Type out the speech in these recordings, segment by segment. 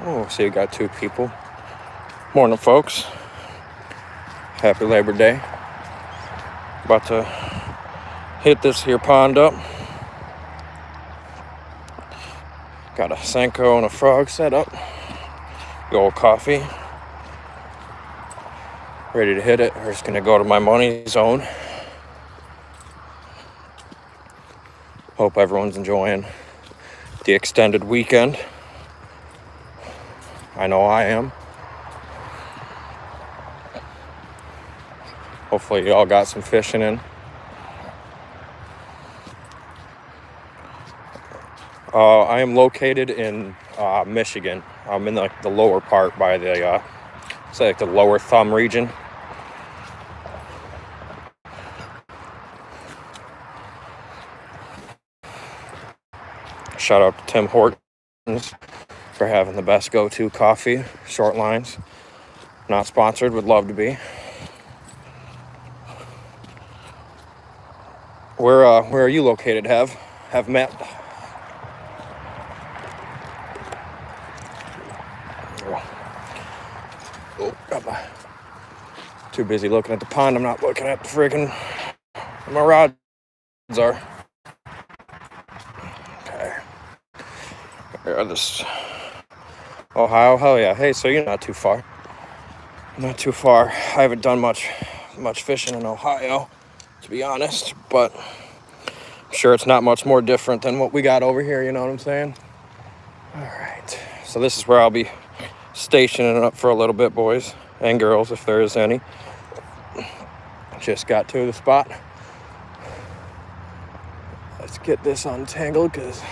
Oh, so you got two people. Morning, folks. Happy Labor Day. About to hit this here pond up. Got a Senko and a frog set up. Good old coffee. Ready to hit it. We're just gonna go to my money zone. Hope everyone's enjoying the extended weekend. I know I am. Hopefully y'all got some fishing in. I am located in Michigan. I'm in the lower part by the, say like the lower thumb region. Shout out to Tim Hortons for having the best go-to coffee, short lines. Not sponsored, would love to be. Where are you located, Have met? Oh, too busy looking at the pond. I'm not looking at the friggin' where my rods are. Okay. Here, this Ohio, hell yeah. Hey, so you're not too far. Not too far. I haven't done much fishing in Ohio, to be honest, but I'm sure it's not much more different than what we got over here, you know what I'm saying? All right. So this is where I'll be stationing up for a little bit, boys and girls, if there is any. Just got to the spot. Let's get this untangled because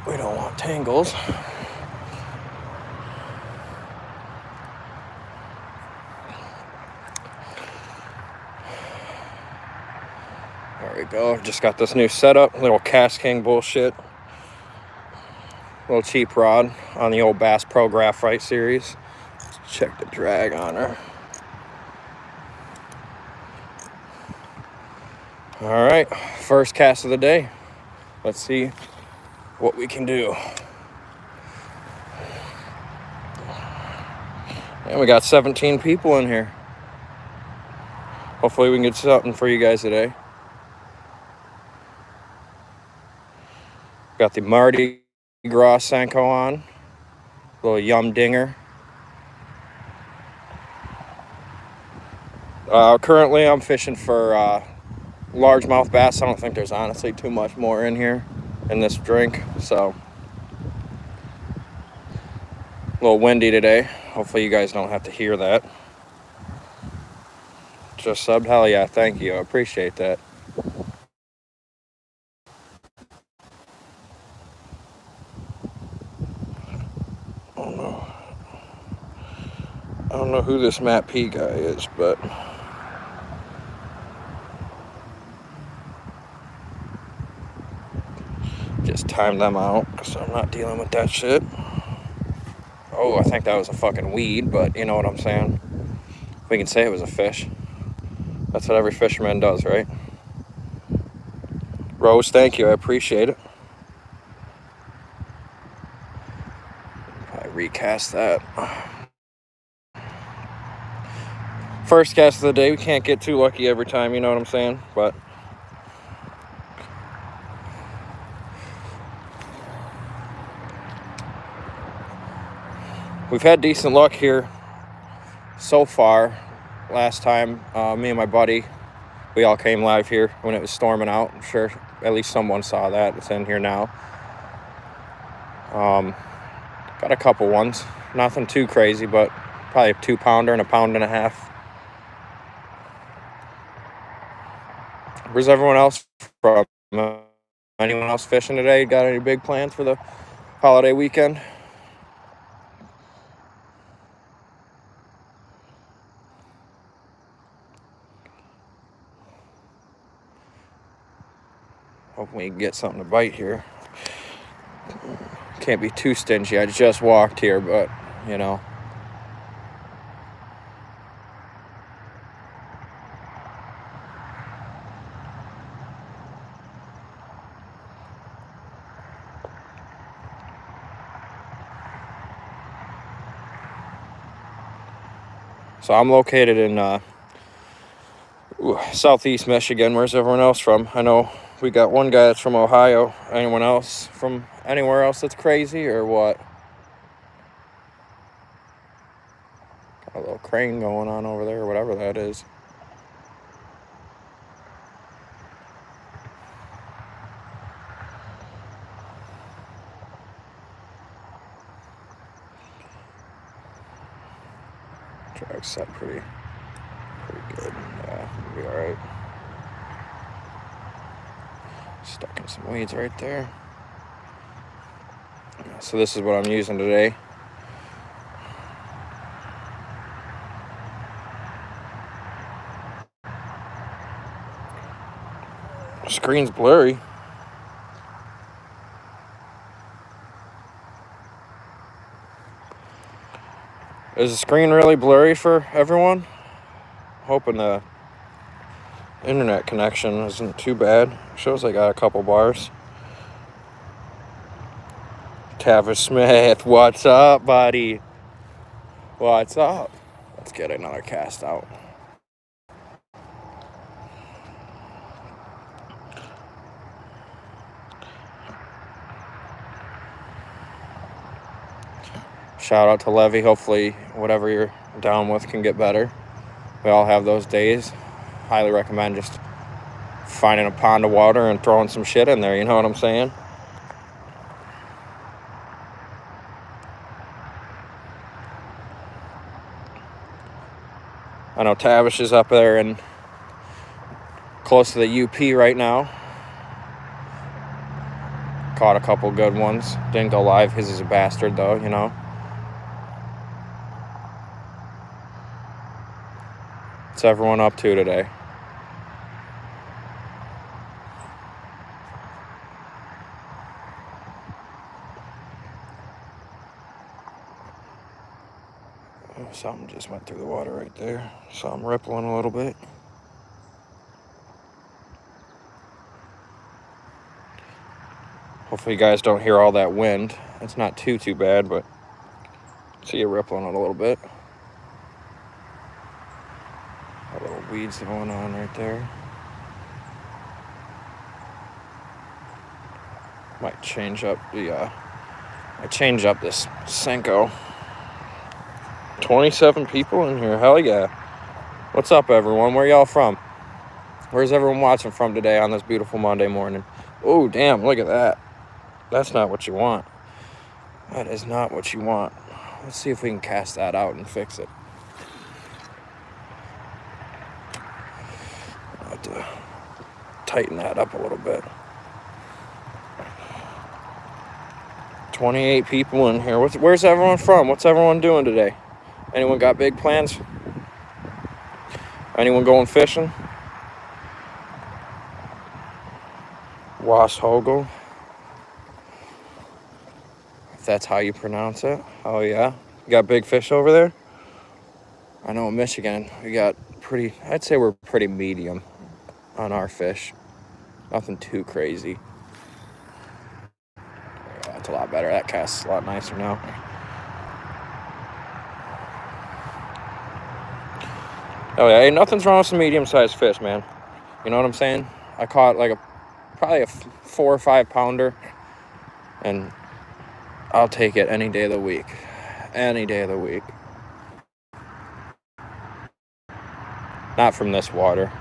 we don't want tangles. There we go. Just got this new setup. Little Cast King bullshit. Little cheap rod on the old Bass Pro Graphite series. Let's check the drag on her. All right, first cast of the day. Let's see what we can do. And we got 17 people in here. Hopefully we can get something for you guys today. Got the Mardi Gras Senko on. Little Yum Dinger. Currently I'm fishing for largemouth bass. I don't think there's honestly too much more in here in this drink, so a little windy today. Hopefully you guys don't have to hear that. Just subbed, hell yeah, thank you, I appreciate that. I don't know who this Matt P guy is, but just time them out because I'm not dealing with that shit. Oh, I think that was a fucking weed, but you know what I'm saying? We can say it was a fish. That's what every fisherman does, right? Rose, thank you, I appreciate it. I recast that. First cast of the day. We can't get too lucky every time, you know what I'm saying? But we've had decent luck here so far. Last time, me and my buddy, we all came live here when it was storming out. I'm sure at least someone saw that. It's in here now. Got a couple ones. Nothing too crazy, but probably a 2-pounder and a 1.5 pounds. Where's everyone else from? Anyone else fishing today? Got any big plans for the holiday weekend? Hope we can get something to bite here. Can't be too stingy. I just walked here, but, you know. So I'm located in southeast Michigan. Where's everyone else from? I know we got one guy that's from Ohio. Anyone else from anywhere else that's crazy or what? Got a little crane going on over there, whatever that is. Track's set pretty good. Yeah, we'll be alright. Stuck in some weeds right there. So this is what I'm using today. Screen's blurry. Is the screen really blurry for everyone? Hoping the internet connection isn't too bad. Shows I got a couple bars. Tavis Smith, what's up, buddy? What's up? Let's get another cast out. Shout out to Levy. Hopefully whatever you're down with can get better. We all have those days. Highly recommend just finding a pond of water and throwing some shit in there, you know what I'm saying? I know Tavish is up there and close to the UP right now. Caught a couple good ones. Didn't go live. His is a bastard though, you know. What's everyone up to today? Oh, something just went through the water right there. So I'm rippling a little bit. Hopefully you guys don't hear all that wind. It's not too bad, but see you rippling it a little bit. A little weeds going on right there. Might change up the this Senko. 27 people in here. Hell yeah. What's up, everyone? Where y'all from? Where's everyone watching from today on this beautiful Monday morning? Oh, damn, look at that. That's not what you want. That is not what you want. Let's see if we can cast that out and fix it. I'll have to tighten that up a little bit. 28 people in here. Where's everyone from? What's everyone doing today? Anyone got big plans? Anyone going fishing? Washogel. If that's how you pronounce it. Oh yeah. You got big fish over there? I know in Michigan we got I'd say we're pretty medium on our fish. Nothing too crazy. Yeah, that's a lot better. That cast's a lot nicer now. Oh yeah, hey, nothing's wrong with some medium-sized fish, man. You know what I'm saying? I caught like probably a 4 or 5 pounder, and I'll take it any day of the week. Any day of the week. Not from this water,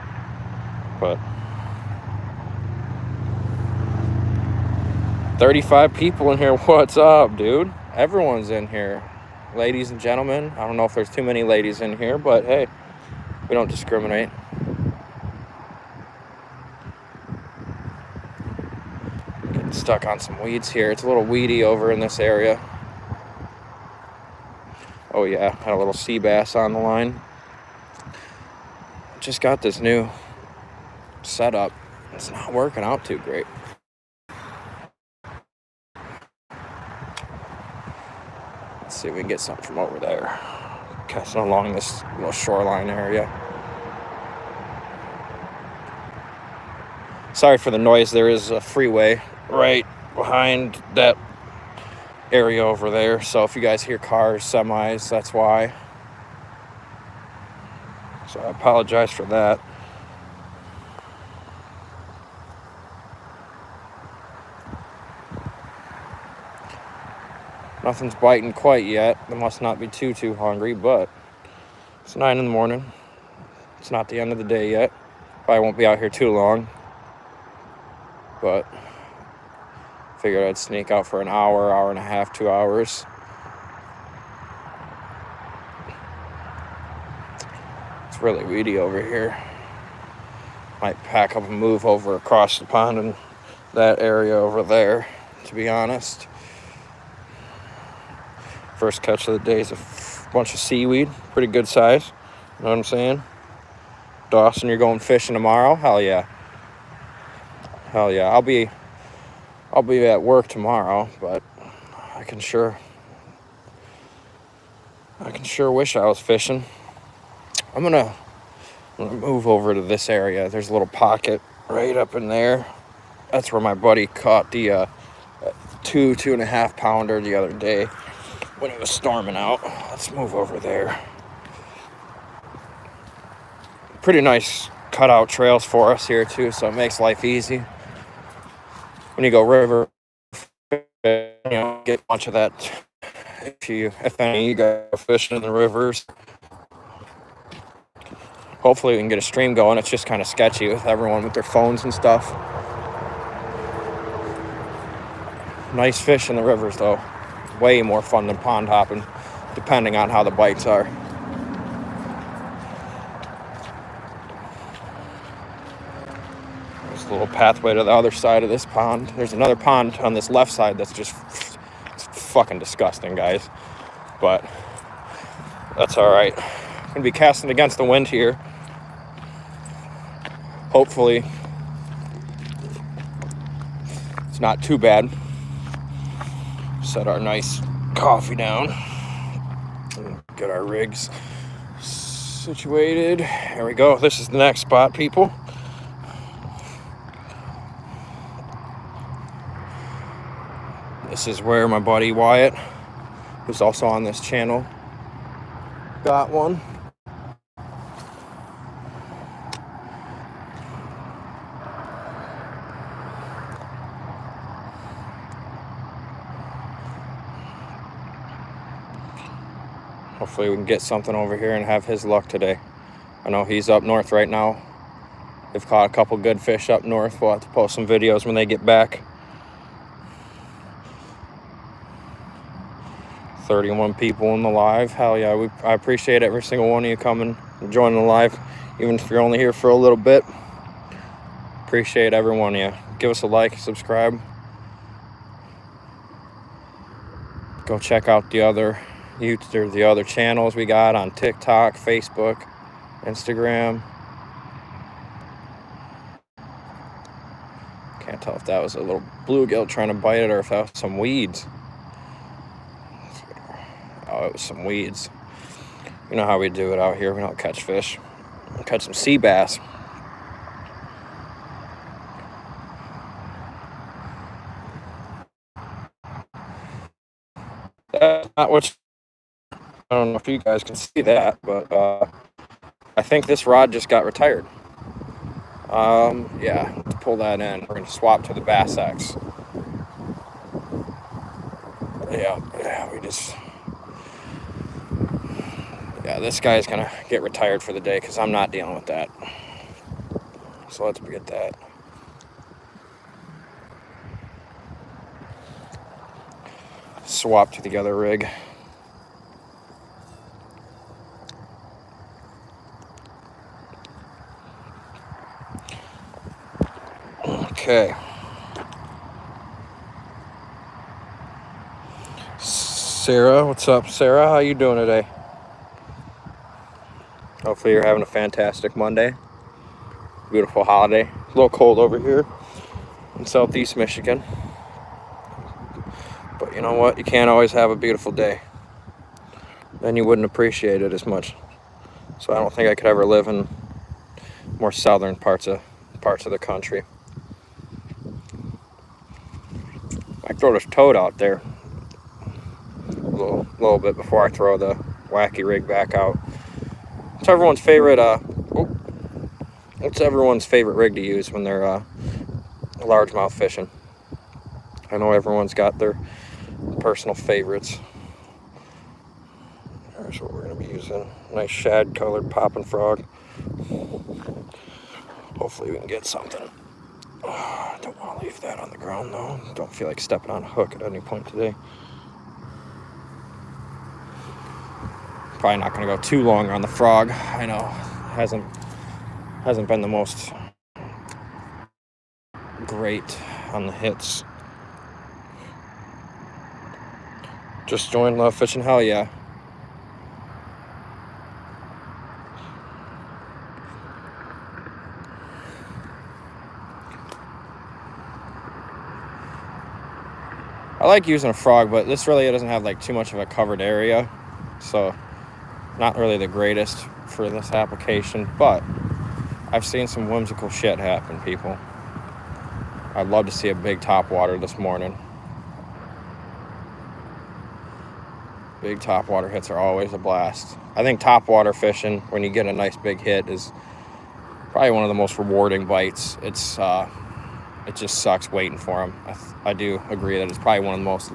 but 35 people in here. What's up, dude? Everyone's in here. Ladies and gentlemen. I don't know if there's too many ladies in here, but hey, we don't discriminate. Getting stuck on some weeds here. It's a little weedy over in this area. Oh yeah, had a little sea bass on the line. Just got this new setup. It's not working out too great. Let's see if we can get something from over there. Casting along this little shoreline area. Sorry for the noise. There is a freeway right behind that area over there. So if you guys hear cars, semis, that's why. So I apologize for that. Nothing's biting quite yet. They must not be too hungry, but it's 9 in the morning. It's not the end of the day yet. Probably won't be out here too long. But figured I'd sneak out for an hour, hour and a half, 2 hours. It's really weedy over here. Might pack up and move over across the pond in that area over there, to be honest. First catch of the day is a bunch of seaweed. Pretty good size. You know what I'm saying? Dawson, you're going fishing tomorrow? Hell yeah. Hell yeah. I'll be at work tomorrow, but I can sure wish I was fishing. I'm gonna move over to this area. There's a little pocket right up in there. That's where my buddy caught the 2.5 pounder the other day when it was storming out. Let's move over there. Pretty nice cutout trails for us here too, so it makes life easy. When you go river, get a bunch of that. If any of you guys are fishing in the rivers, hopefully we can get a stream going. It's just kind of sketchy with everyone with their phones and stuff. Nice fish in the rivers though. Way more fun than pond hopping, depending on how the bites are. There's a little pathway to the other side of this pond. There's another pond on this left side that's just fucking disgusting, guys. But that's all right. I'm gonna be casting against the wind here. Hopefully it's not too bad. Set our nice coffee down and get our rigs situated. There we go. This is the next spot, people. This is where my buddy Wyatt, who's also on this channel, got one. Hopefully we can get something over here and have his luck today. I know he's up north right now. They've caught a couple good fish up north. We'll have to post some videos when they get back. 31 people in the live. Hell yeah, I appreciate every single one of you coming and joining the live, even if you're only here for a little bit. Appreciate every one of you. Give us a like, subscribe. Go check out the other channels we got on TikTok, Facebook, Instagram. Can't tell if that was a little bluegill trying to bite it or if that was some weeds. Oh, it was some weeds. You know how we do it out here. We don't catch fish. We catch some sea bass. That's not what I don't know if you guys can see that, but I think this rod just got retired. Yeah, let's pull that in. We're gonna swap to the Bass X. Yeah, this guy's gonna get retired for the day because I'm not dealing with that. So let's get that. Swap to the other rig. Okay. Sarah, what's up, Sarah? How you doing today? Hopefully you're having a fantastic Monday. Beautiful holiday. A little cold over here in Southeast Michigan. But you know what? You can't always have a beautiful day. then you wouldn't appreciate it as much. So I don't think I could ever live in more southern parts of the country. I throw this toad out there a little bit before I throw the wacky rig back out. It's everyone's favorite. What's everyone's favorite rig to use when they're largemouth fishing? I know everyone's got their personal favorites. Here's what we're going to be using. Nice shad colored popping frog. Hopefully we can get something. I don't want to leave that on the ground though. Don't feel like stepping on a hook at any point today. Probably not going to go too long on the frog. I know hasn't been the most great on the hits. Just joined Love Fishing, hell yeah. I like using a frog, but this really doesn't have like too much of a covered area, so not really the greatest for this application, but I've seen some whimsical shit happen, people. I'd love to see a big topwater this morning. Big topwater hits are always a blast. I think topwater fishing, when you get a nice big hit, is probably one of the most rewarding bites. It just sucks waiting for them. I do agree that it's probably one of the most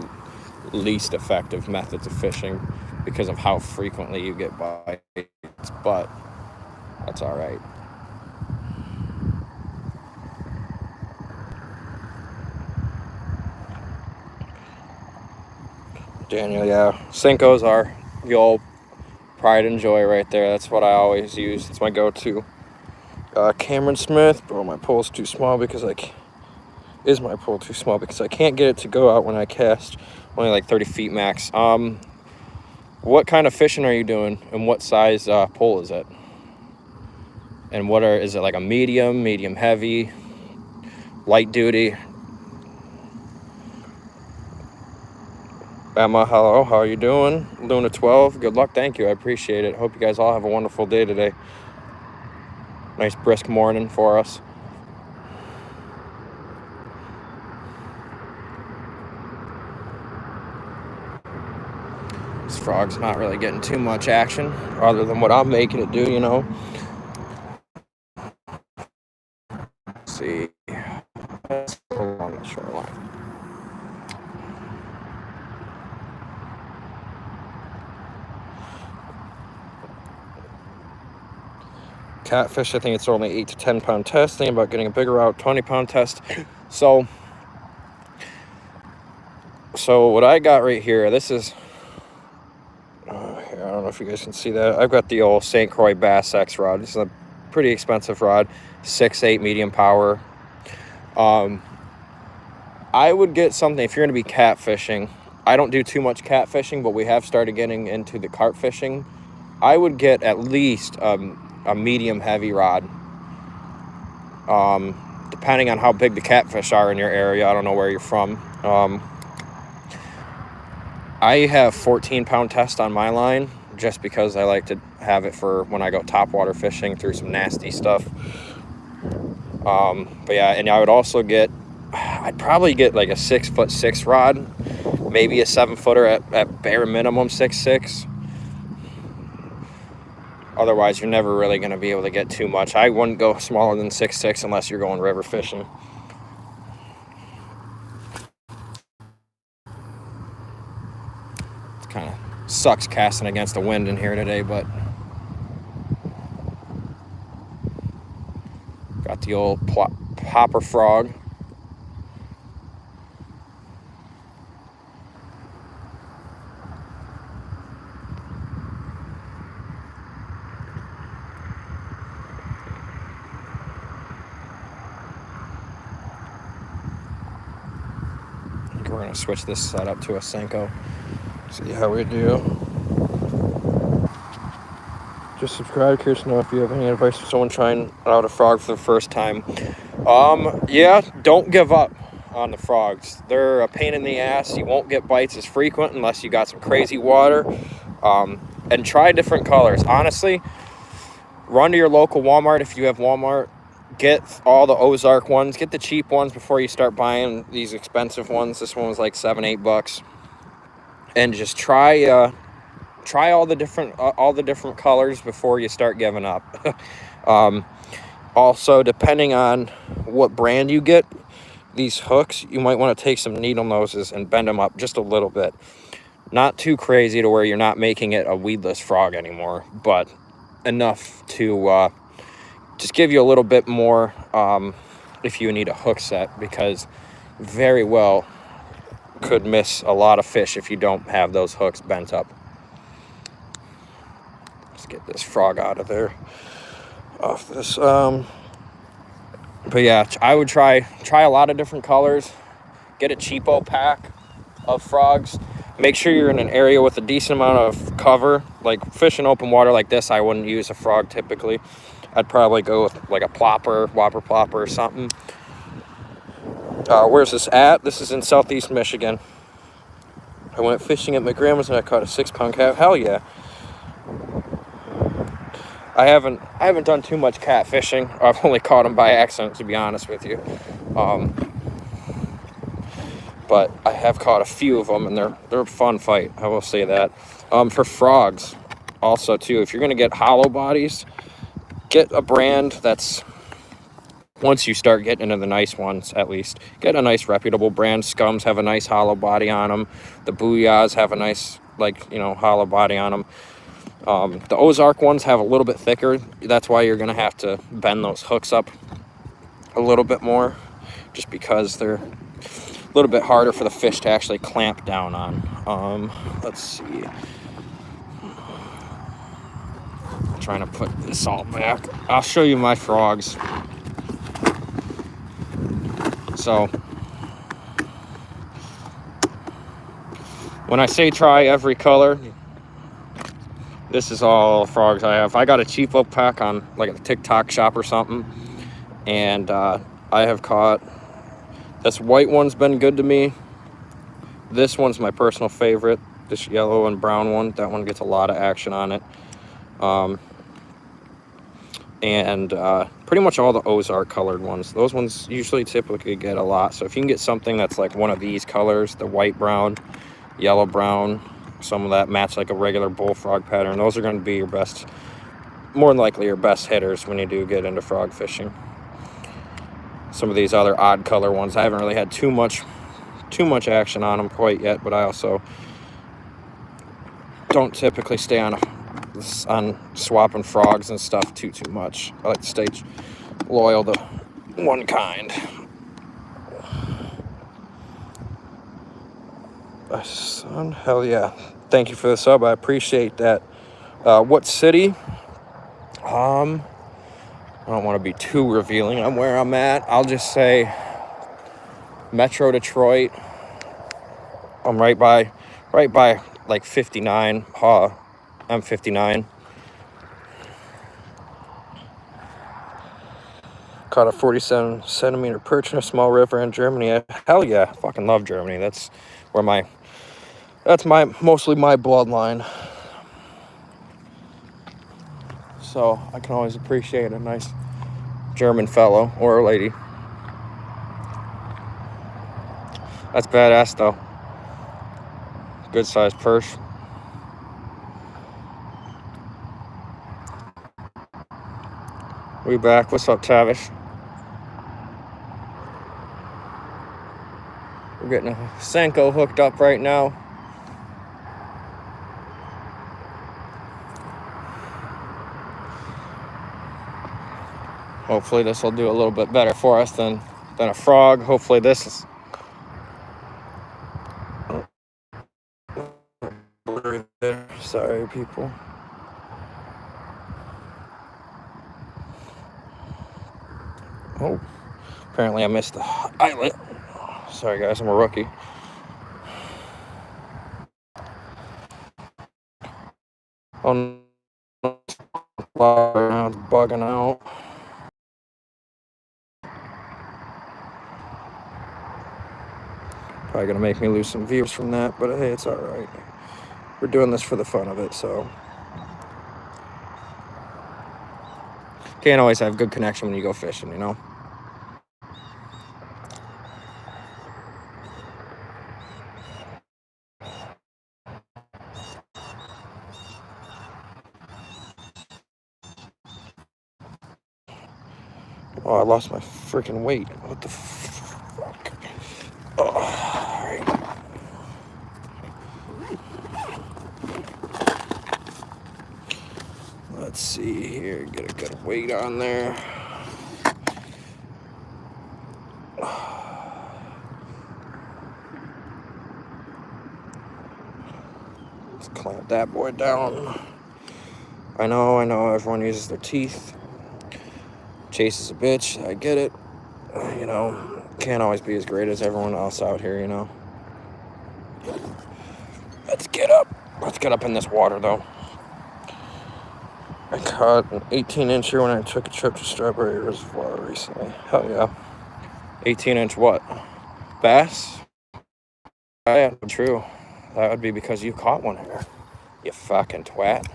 least effective methods of fishing because of how frequently you get bites, but that's all right. Daniel, yeah, Senkos are the old pride and joy right there. That's what I always use. It's my go-to. Cameron Smith, bro, my pole's too small because is my pole too small because I can't get it to go out when I cast, only like 30 feet max. What kind of fishing are you doing, and what size pole is it? And is it like a medium heavy, light duty? Emma, hello, how are you doing? Luna 12, good luck, thank you, I appreciate it. Hope you guys all have a wonderful day today. Nice brisk morning for us. This frog's not really getting too much action other than what I'm making it do, you know. Let's see. That's along the shoreline. Catfish, I think it's only 8 to 10 pound test. Thinking about getting a bigger out, 20-pound test. So what I got right here, this is here, I don't know if you guys can see that. I've got the old St. Croix Bass X rod. This is a pretty expensive rod, 6/8 medium power. I would get something if you're going to be catfishing. I don't do too much catfishing, but we have started getting into the carp fishing. I would get at least a medium heavy rod, depending on how big the catfish are in your area. I don't know where you're from. I have 14-pound test on my line just because I like to have it for when I go topwater fishing through some nasty stuff. But yeah, and I would also I'd probably get like a 6'6" rod, maybe a 7-footer at bare minimum 6'6". Otherwise, you're never really going to be able to get too much. I wouldn't go smaller than 6'6" unless you're going river fishing. It kind of sucks casting against the wind in here today, but got the old popper frog. We're going to switch this setup to a Senko. See how we do. Just subscribe. Curious to know if you have any advice for someone trying out a frog for the first time. Yeah, don't give up on the frogs. They're a pain in the ass. You won't get bites as frequent unless you got some crazy water. And try different colors. Honestly, run to your local Walmart if you have Walmart. Get all the Ozark ones. Get the cheap ones before you start buying these expensive ones. This one was like $7-8, and just try all the different colors before you start giving up. Also, depending on what brand you get, these hooks, you might want to take some needle noses and bend them up just a little bit. Not too crazy to where you're not making it a weedless frog anymore, but enough to just give you a little bit more if you need a hook set, because very well could miss a lot of fish if you don't have those hooks bent up. Let's get this frog out of there, off this. But yeah, I would try a lot of different colors. Get a cheapo pack of frogs. Make sure you're in an area with a decent amount of cover. Like fishing open water like this, I wouldn't use a frog typically. I'd probably go with like a plopper, whopper plopper or something. Where's this at? This is in Southeast Michigan. I went fishing at my grandma's and I caught a 6-pound cat. Hell yeah. I haven't done too much cat fishing. I've only caught them by accident, to be honest with you. But I have caught a few of them, and they're a fun fight. I will say that. For frogs, also too, if you're gonna get hollow bodies, get a brand that's, once you start getting into the nice ones, at least get a nice reputable brand. Scums have a nice hollow body on them. The Booyahs have a nice, hollow body on them. The Ozark ones have a little bit thicker. That's why you're gonna have to bend those hooks up a little bit more, just because they're a little bit harder for the fish to actually clamp down on. Let's see. I'm trying to put this all back. I'll show you my frogs. So, when I say try every color, this is all frogs I have. I got a cheapo pack on like a TikTok shop or something, and I have caught, this white one's been good to me. This one's my personal favorite, this yellow and brown one. That one gets a lot of action on it. And pretty much all the Ozark colored ones. Those ones usually typically get a lot. So if you can get something that's like one of these colors, the white brown, yellow brown, some of that match like a regular bullfrog pattern, those are going to be your best, more than likely your best hitters when you do get into frog fishing. Some of these other odd color ones, I haven't really had too much action on them quite yet, but I also don't typically stay on swapping frogs and stuff too much. I like to stay loyal to one kind. Son, hell yeah. Thank you for the sub. I appreciate that. What city? I don't want to be too revealing on where I'm at. I'll just say Metro Detroit. I'm right by like 59. I'm 59. Caught a 47 centimeter perch in a small river in Germany. Hell yeah, fucking love Germany. That's mostly my bloodline. So I can always appreciate a nice German fellow or lady. That's badass though. Good sized perch. We back. What's up, Tavish? We're getting a Senko hooked up right now. Hopefully this will do a little bit better for us than a frog. Hopefully this is... Sorry, people. Oh, apparently I missed the eyelet. Sorry guys, I'm a rookie. Oh no, it's bugging out. Probably gonna make me lose some viewers from that, but hey, it's alright. we're doing this for the fun of it, so. Can't always have good connection when you go fishing, you know? Oh, I lost my freaking weight. What the fuck? Oh, all right. Let's see here. Get a good weight on there. Let's clamp that boy down. I know, everyone uses their teeth. Chase is a bitch, I get it. You know, can't always be as great as everyone else out here, you know. Let's get up. Let's get up in this water, though. I caught an 18-incher when I took a trip to Strawberry Reservoir recently. Hell yeah. 18-inch what? Bass? Yeah, true. That would be because you caught one here. You fucking twat.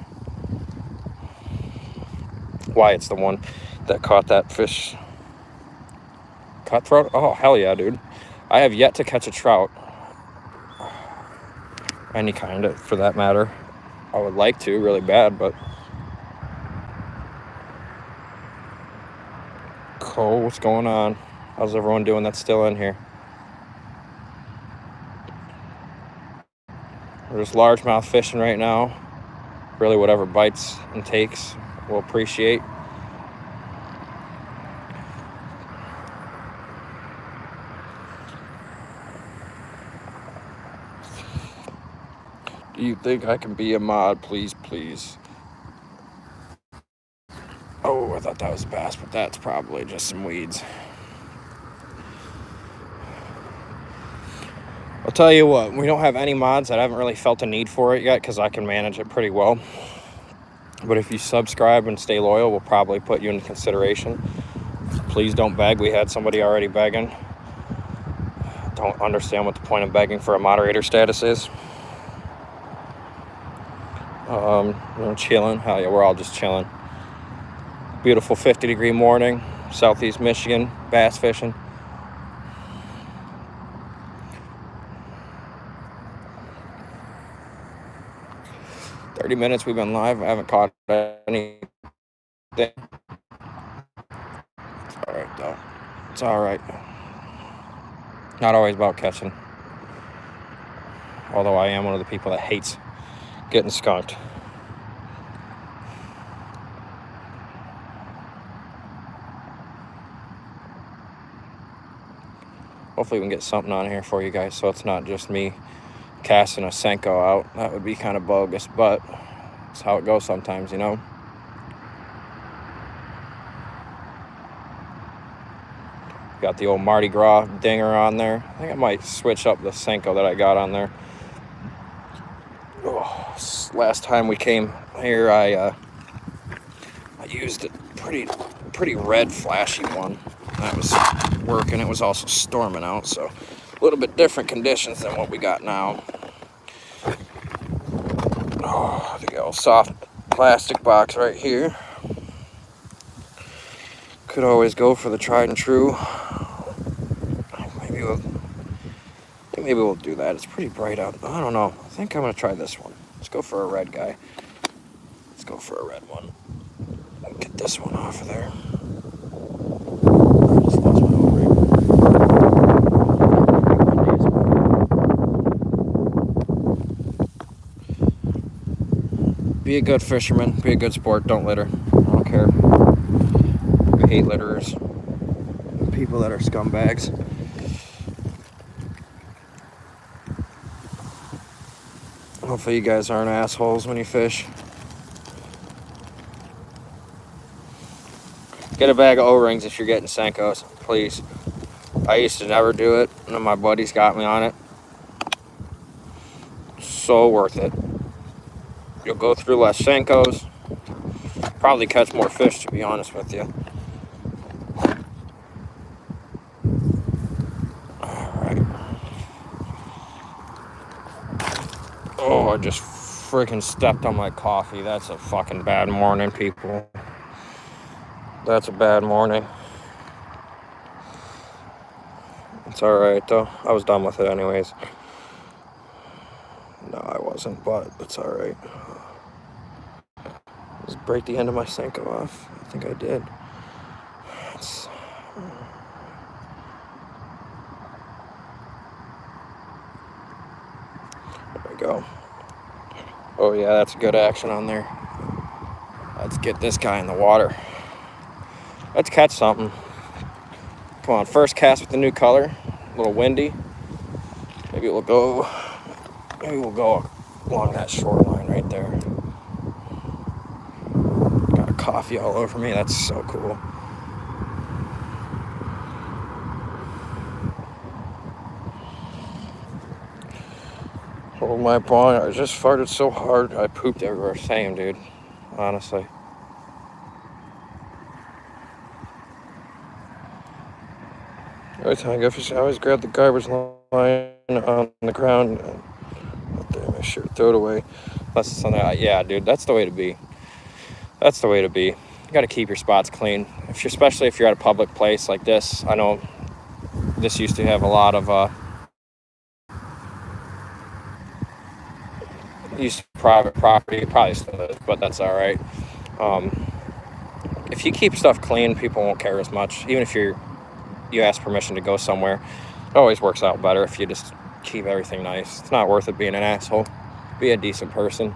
Why, it's the one that caught that fish. Cutthroat? Oh, hell yeah, dude. I have yet to catch a trout. Any kind of, for that matter. I would like to, really bad, but... Cole, what's going on? How's everyone doing that's still in here? We're just largemouth fishing right now. Really whatever bites and takes, we'll appreciate. Do you think I can be a mod? Please, please. Oh, I thought that was a bass, but that's probably just some weeds. I'll tell you what, we don't have any mods. I haven't really felt a need for it yet because I can manage it pretty well. But if you subscribe and stay loyal, we'll probably put you in consideration. Please don't beg. We had somebody already begging. Don't understand what the point of begging for a moderator status is. We're chilling. Hell yeah, we're all just chilling. Beautiful 50-degree morning, southeast Michigan, bass fishing. Minutes we've been live. I haven't caught anything. It's all right, though. It's all right. Not always about catching. Although I am one of the people that hates getting skunked. Hopefully we can get something on here for you guys so it's not just me casting a Senko out. That would be kind of bogus, but it's how it goes sometimes, you know. Got the old Mardi Gras dinger on there. I think I might switch up the Senko that I got on there. Oh, last time we came here, I used a pretty red flashy one. That was working. It was also storming out, so a little bit different conditions than what we got now. Oh, the old soft plastic box right here. Could always go for the tried and true. Maybe we'll do that. It's pretty bright out. I don't know. I think I'm gonna try this one. Let's go for a red guy. Let's go for a red one. I'll get this one off of there. Just lost my O-ring. Be a good fisherman. Be a good sport. Don't litter. I don't care. I hate litterers. People that are scumbags. Hopefully you guys aren't assholes when you fish. Get a bag of O-rings if you're getting Senkos, please. I used to never do it, and my buddies got me on it. So worth it. You'll go through less Senkos. Probably catch more fish, to be honest with you. Alright. Oh, I just freaking stepped on my coffee. That's a fucking bad morning, people. That's a bad morning. It's alright, though. I was done with it anyways. No, I wasn't, but it's alright. Just break the end of my Senko off. I think I did. There we go. Oh yeah, that's good action on there. Let's get this guy in the water. Let's catch something. Come on, first cast with the new color. A little windy. Maybe we'll go along that shoreline right there. Got a coffee all over me. That's so cool. Oh my boy, I just farted so hard I pooped everywhere. Same, dude. Honestly. Every time I go fishing, I always grab the garbage line on the ground and make sure to throw it away. Unless it's something yeah, dude, that's the way to be. That's the way to be. You gotta keep your spots clean. Especially if you're at a public place like this. I know this used to have a lot of used to private property, probably still is, but that's all right. If you keep stuff clean, people won't care as much. Even if you ask permission to go somewhere, it always works out better if you just keep everything nice. It's not worth it being an asshole. Be a decent person.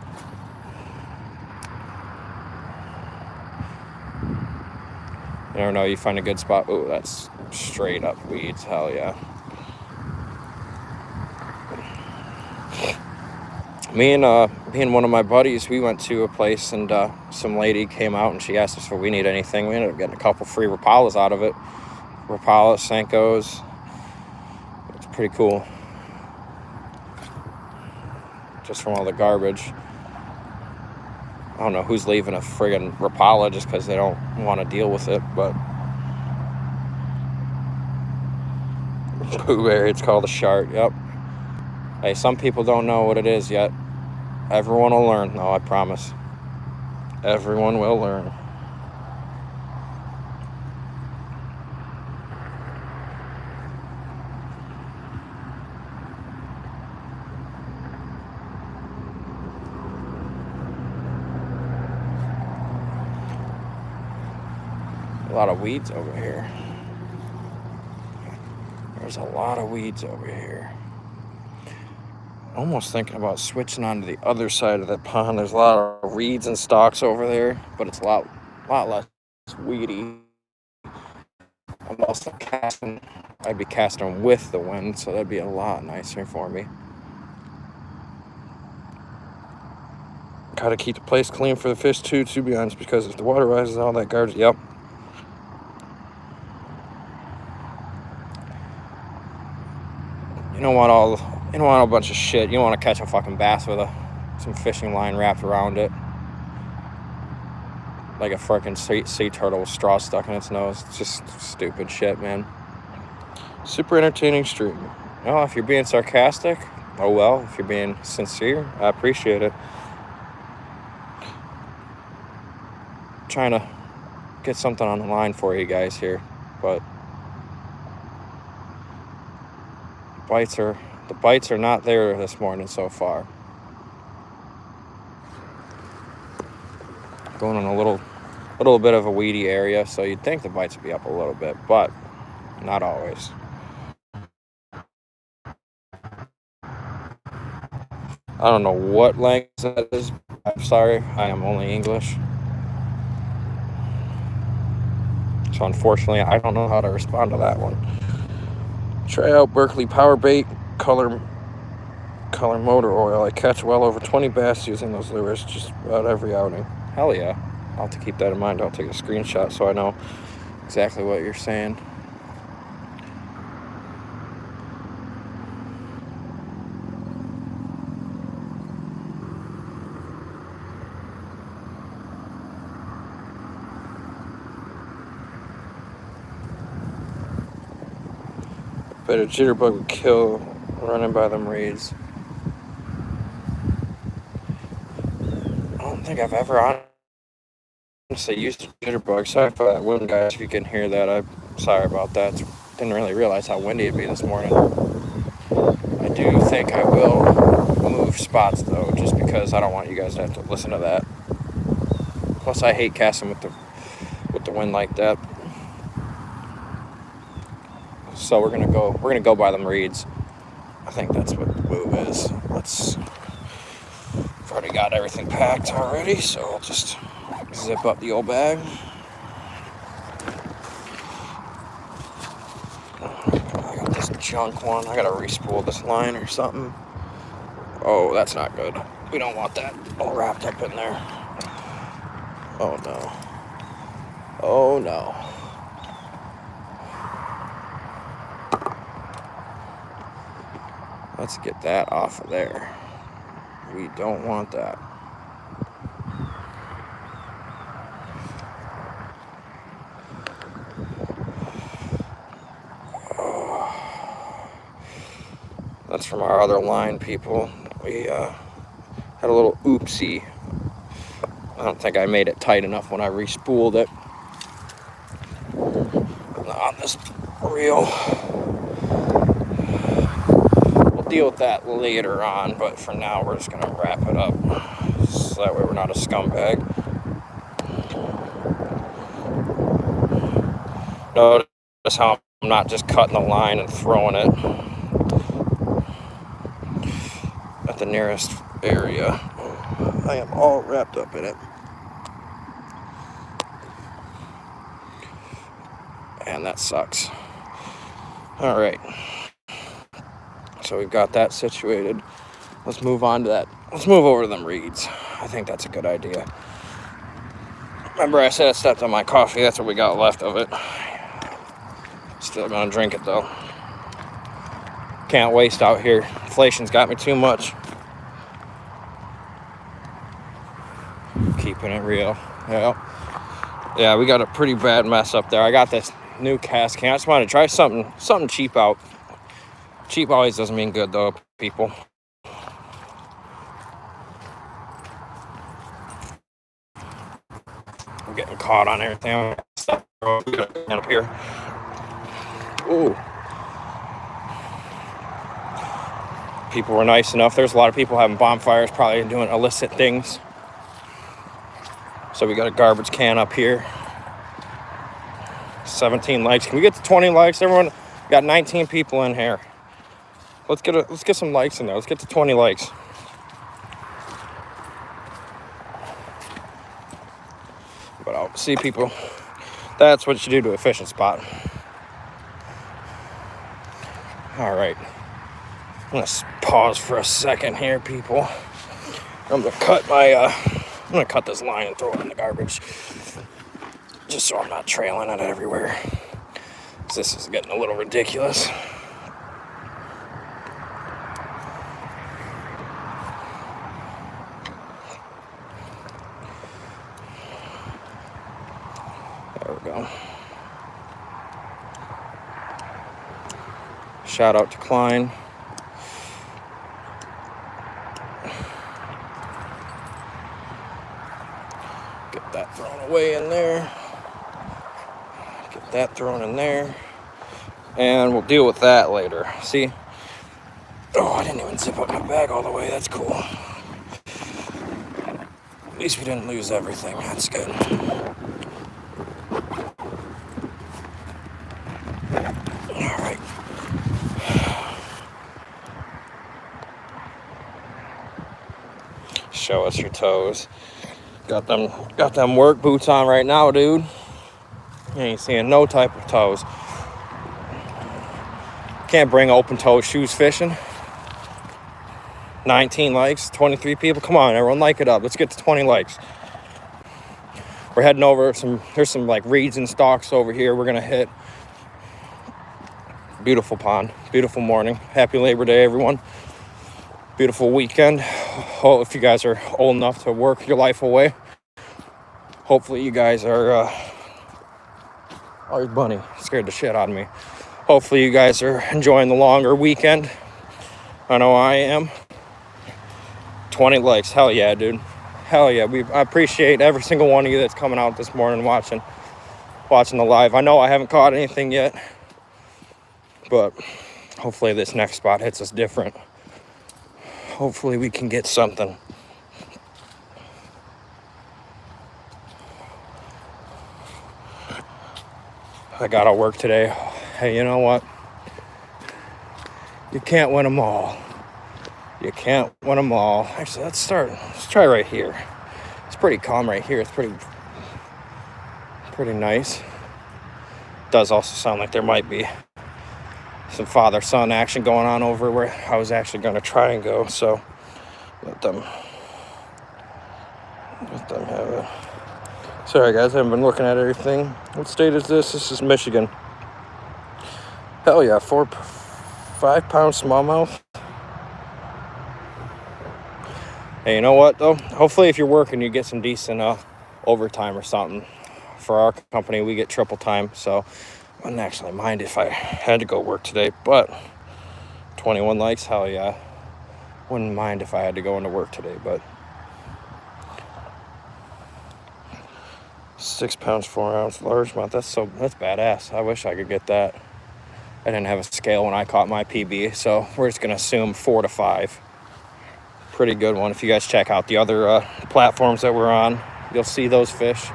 You never know, you find a good spot. Ooh, that's straight up weeds. Hell yeah. Me and one of my buddies, we went to a place and some lady came out and she asked us if we need anything. We ended up getting a couple free Rapalas out of it. Rapala, Senkos. It's pretty cool. Just from all the garbage. I don't know who's leaving a friggin' Rapala just because they don't want to deal with it, but blueberry, it's called a shart. Yep. Hey, some people don't know what it is yet. Everyone will learn. No, I promise. Everyone will learn. A lot of weeds over here. There's a lot of weeds over here. Almost thinking about switching onto the other side of that pond. There's a lot of reeds and stalks over there, but it's a lot less weedy. I'm also casting. I'd be casting with the wind, so that'd be a lot nicer for me. Gotta keep the place clean for the fish too, to be honest, because if the water rises, all that garbage. Yep. You don't want a bunch of shit. You don't want to catch a fucking bass with some fishing line wrapped around it. Like a freaking sea turtle with straw stuck in its nose. It's just stupid shit, man. Super entertaining stream. Oh, if you're being sarcastic, oh well. If you're being sincere, I appreciate it. Trying to get something on the line for you guys here, but the bites are not there this morning so far. Going on a little bit of a weedy area, so you'd think the bites would be up a little bit, but not always. I don't know what language that is. I'm sorry, I am only English. So unfortunately, I don't know how to respond to that one. Try out Berkley Power Bait color motor oil. I catch well over 20 bass using those lures just about every outing. Hell yeah. I'll have to keep that in mind. I'll take a screenshot so I know exactly what you're saying. Bet a jitterbug would kill running by them reeds. don't think I've ever honestly used a jitterbug. Sorry for that wind, guys. If you can hear that, I'm sorry about that. Didn't really realize how windy it'd be this morning. I do think I will move spots though, just because I don't want you guys to have to listen to that. Plus, I hate casting with the wind like that. So we're gonna go by them reeds. I think that's what the move is. I've already got everything packed already, so I'll just zip up the old bag. I got this junk one. I gotta re-spool this line or something. Oh, that's not good. We don't want that all wrapped up in there. Oh no. Oh no. Let's get that off of there. We don't want that. That's from our other line, people. We had a little oopsie. I don't think I made it tight enough when I re-spooled it on this reel. We'll deal with that later on, but for now we're just gonna wrap it up so that way we're not a scumbag. Notice how I'm not just cutting the line and throwing it at the nearest area. I am all wrapped up in it. And that sucks. All right. So we've got that situated. Let's move on to that. Let's move over to them reeds. I think that's a good idea. Remember I said I stepped on my coffee. That's what we got left of it. Still gonna drink it though. Can't waste out here. Inflation's got me too much. Keeping it real. Yeah, we got a pretty bad mess up there. I got this new cast can. I just wanted to try something cheap out. Cheap always doesn't mean good though, people. I'm getting caught on everything. Up here. Ooh. People were nice enough. There's a lot of people having bonfires, probably doing illicit things. So we got a garbage can up here. 17 likes. Can we get to 20 likes? Everyone, we got 19 people in here. Let's get some likes in there. Let's get to 20 likes. But I'll see people. That's what you do to a fishing spot. All right. I'm gonna pause for a second here, people. I'm gonna cut this line and throw it in the garbage, just so I'm not trailing it everywhere. This is getting a little ridiculous. There we go. Shout out to Klein. Get that thrown away in there. Get that thrown in there. And we'll deal with that later. See? Oh, I didn't even zip up my bag all the way. That's cool. At least we didn't lose everything. That's good. All right. Show us your toes. Got them work boots on right now, dude. You ain't seeing no type of toes. Can't bring open toe shoes fishing. 19 likes, 23 people. Come on, everyone, like it up. Let's get to 20 likes. We're heading over there's some like reeds and stalks over here we're gonna hit. Beautiful pond, beautiful morning. Happy Labor Day, everyone. Beautiful weekend. Oh, if you guys are old enough to work your life away, hopefully you guys are oh, your bunny scared the shit out of me. Hopefully you guys are enjoying the longer weekend. I know I am. 20 likes, hell yeah, dude. hell yeah. I appreciate every single one of you that's coming out this morning watching the live. I know I haven't caught anything yet, but hopefully this next spot hits us different. Hopefully we can get something. I gotta work today. Hey, you know what? You can't win them all. You can't win them all. Actually, let's try right here. It's pretty calm right here. It's pretty nice. Does also sound like there might be some father-son action going on over where I was actually going to try and go. So let them have it. Sorry guys, I haven't been looking at everything. What state is this? This is Michigan. Hell yeah, 5 pound smallmouth. Hey, you know what though? Hopefully if you're working, you get some decent overtime or something. For our company, we get triple time, so I wouldn't actually mind if I had to go work today, but 21 likes, hell yeah. Wouldn't mind if I had to go into work today, but 6 pounds, 4 ounce largemouth. That's badass. I wish I could get that. I didn't have a scale when I caught my PB, so we're just gonna assume 4 to 5. Pretty good one. If you guys check out the other platforms that we're on, you'll see those fish.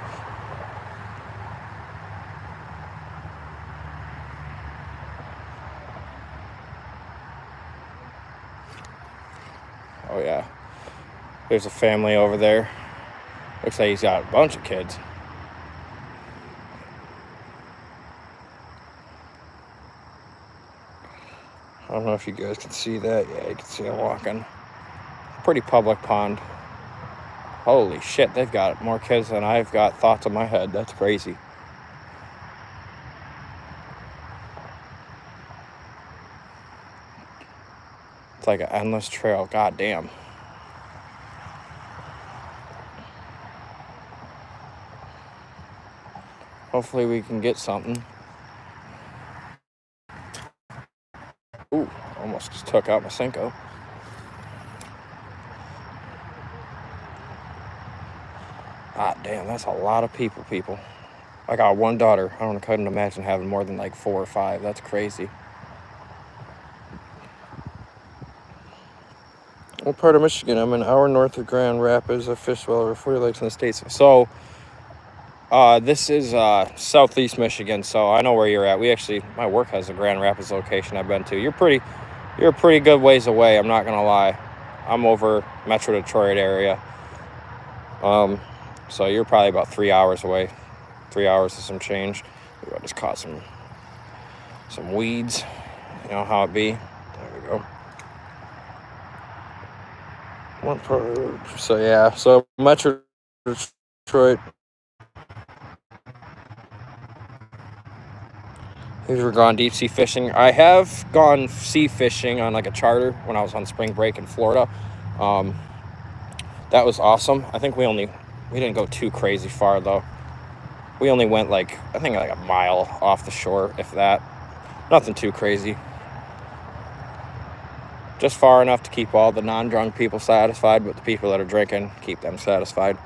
Oh yeah. There's a family over there. Looks like he's got a bunch of kids. I don't know if you guys can see that. Yeah, you can see him walking. Pretty public pond. Holy shit, they've got more kids than I've got thoughts in my head. That's crazy. It's like an endless trail. God damn. Hopefully we can get something. Ooh, almost just took out my Senko. Ah, damn, that's a lot of people. I got one daughter. I couldn't imagine having more than like 4 or 5. That's crazy. What part of Michigan? I'm an hour north of Grand Rapids. I fish well over 40 lakes in the States. So, this is southeast Michigan, so I know where you're at. My work has a Grand Rapids location I've been to. You're a pretty good ways away, I'm not gonna lie. I'm over Metro Detroit area. So you're probably about 3 hours away. 3 hours and some change. I just caught some weeds. You know how it be. There we go. So yeah, so Metro Detroit. Have you ever gone deep sea fishing? I have gone sea fishing on like a charter when I was on spring break in Florida. That was awesome. I think we didn't go too crazy far though. We only went like a mile off the shore, if that. Nothing too crazy. Just far enough to keep all the non-drunk people satisfied, but the people that are drinking, keep them satisfied.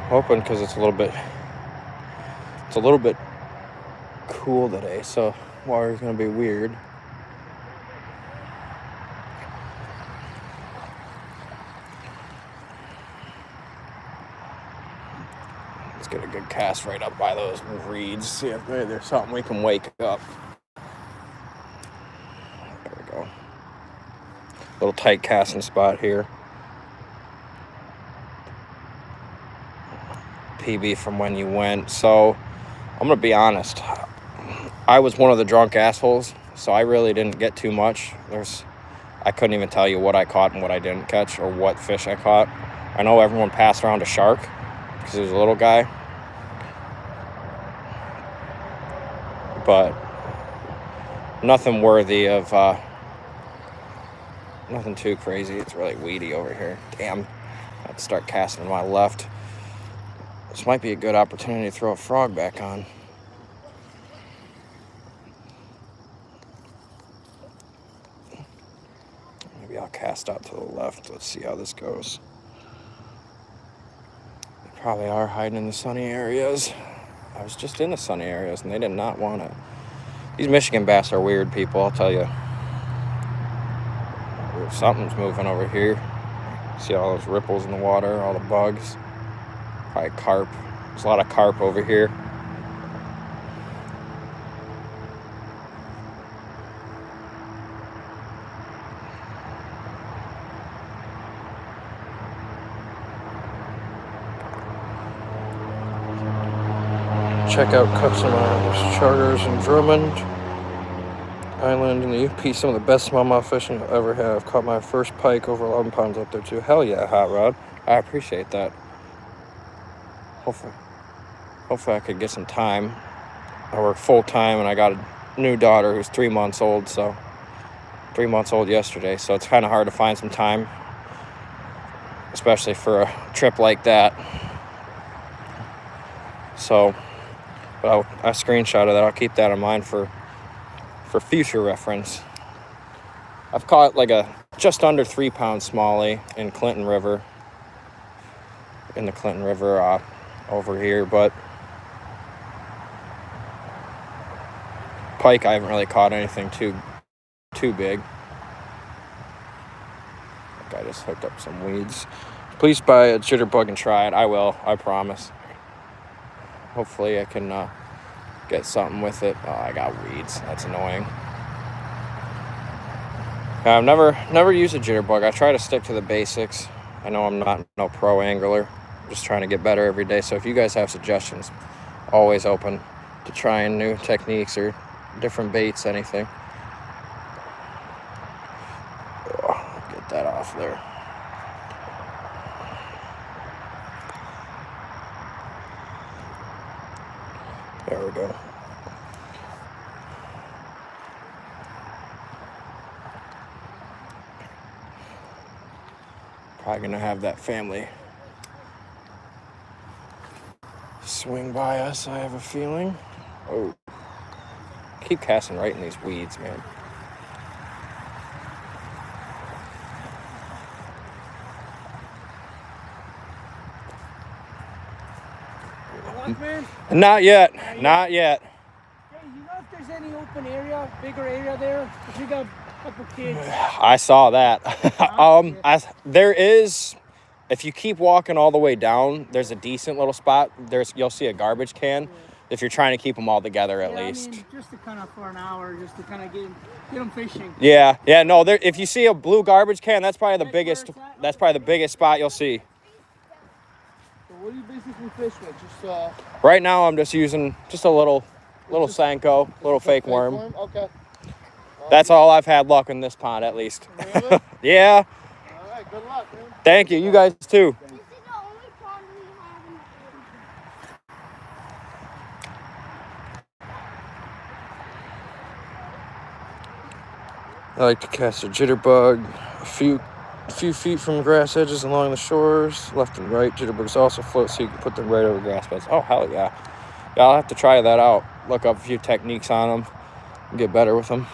Hoping because it's a little bit cool today, so water's gonna be weird. Let's get a good cast right up by those reeds. See if maybe there's something we can wake up. There we go. Little tight casting spot here. PB from when you went. So I'm gonna be honest, I was one of the drunk assholes, so I really didn't get too much. I couldn't even tell you what I caught and what I didn't catch, or what fish I caught. I know everyone passed around a shark because he was a little guy, but nothing worthy of nothing too crazy. It's really weedy over here. Damn, to start casting to my left. This might be a good opportunity to throw a frog back on. Maybe I'll cast out to the left. Let's see how this goes. They probably are hiding in the sunny areas. I was just in the sunny areas and they did not want it. These Michigan bass are weird, people, I'll tell you. Ooh, something's moving over here. See all those ripples in the water, all the bugs. Probably carp. There's a lot of carp over here. Check out customized charters in Drummond Island in the UP. Some of the best smallmouth fishing I'll ever have. Caught my first pike over 11 pounds up there too. Hell yeah, Hot Rod. I appreciate that. Hopefully I could get some time. I work full time and I got a new daughter who's 3 months old, so 3 months old yesterday, so it's kind of hard to find some time, especially for a trip like that. So, but I screenshotted that. I'll keep that in mind for future reference. I've caught like a just under 3 pound smallie in Clinton River, in the Clinton River over here, but pike I haven't really caught anything too big. I just hooked up some weeds. Please buy a jitterbug and try it. I will, I promise. Hopefully I can get something with it. Oh, I got weeds. That's annoying. I've never used a jitterbug. I try to stick to the basics. I know I'm not no pro angler. I'm just trying to get better every day. So if you guys have suggestions, always open to trying new techniques or different baits, anything. Oh, get that off there. There we go. Probably gonna have that family swing by us, I have a feeling. Oh, keep casting right in these weeds, man. Not yet. Not yet. Hey, you know if there's any open area, bigger area there? If we got a couple kids. I saw that. There is, if you keep walking all the way down, there's a decent little spot. You'll see a garbage can. Yeah. If you're trying to keep them all together, at least. I mean, just to kind of for an hour, just to kind of get them fishing. Yeah. No. If you see a blue garbage can, that's probably the biggest. That's probably the biggest spot you'll see. What do you basically fish with? Just right now, I'm just using just a little Senko, little fake worm. Okay. That's all I've had luck in this pond, at least. Really? Yeah. All right. Good luck, man. Thank you. You guys too. This is the only pond we have. I like to cast a jitterbug a few feet from grass edges along the shores, left and right. Jitterbugs also float, so you can put them right over grass beds. Oh, hell yeah. Yeah, I'll have to try that out. Look up a few techniques on them and get better with them.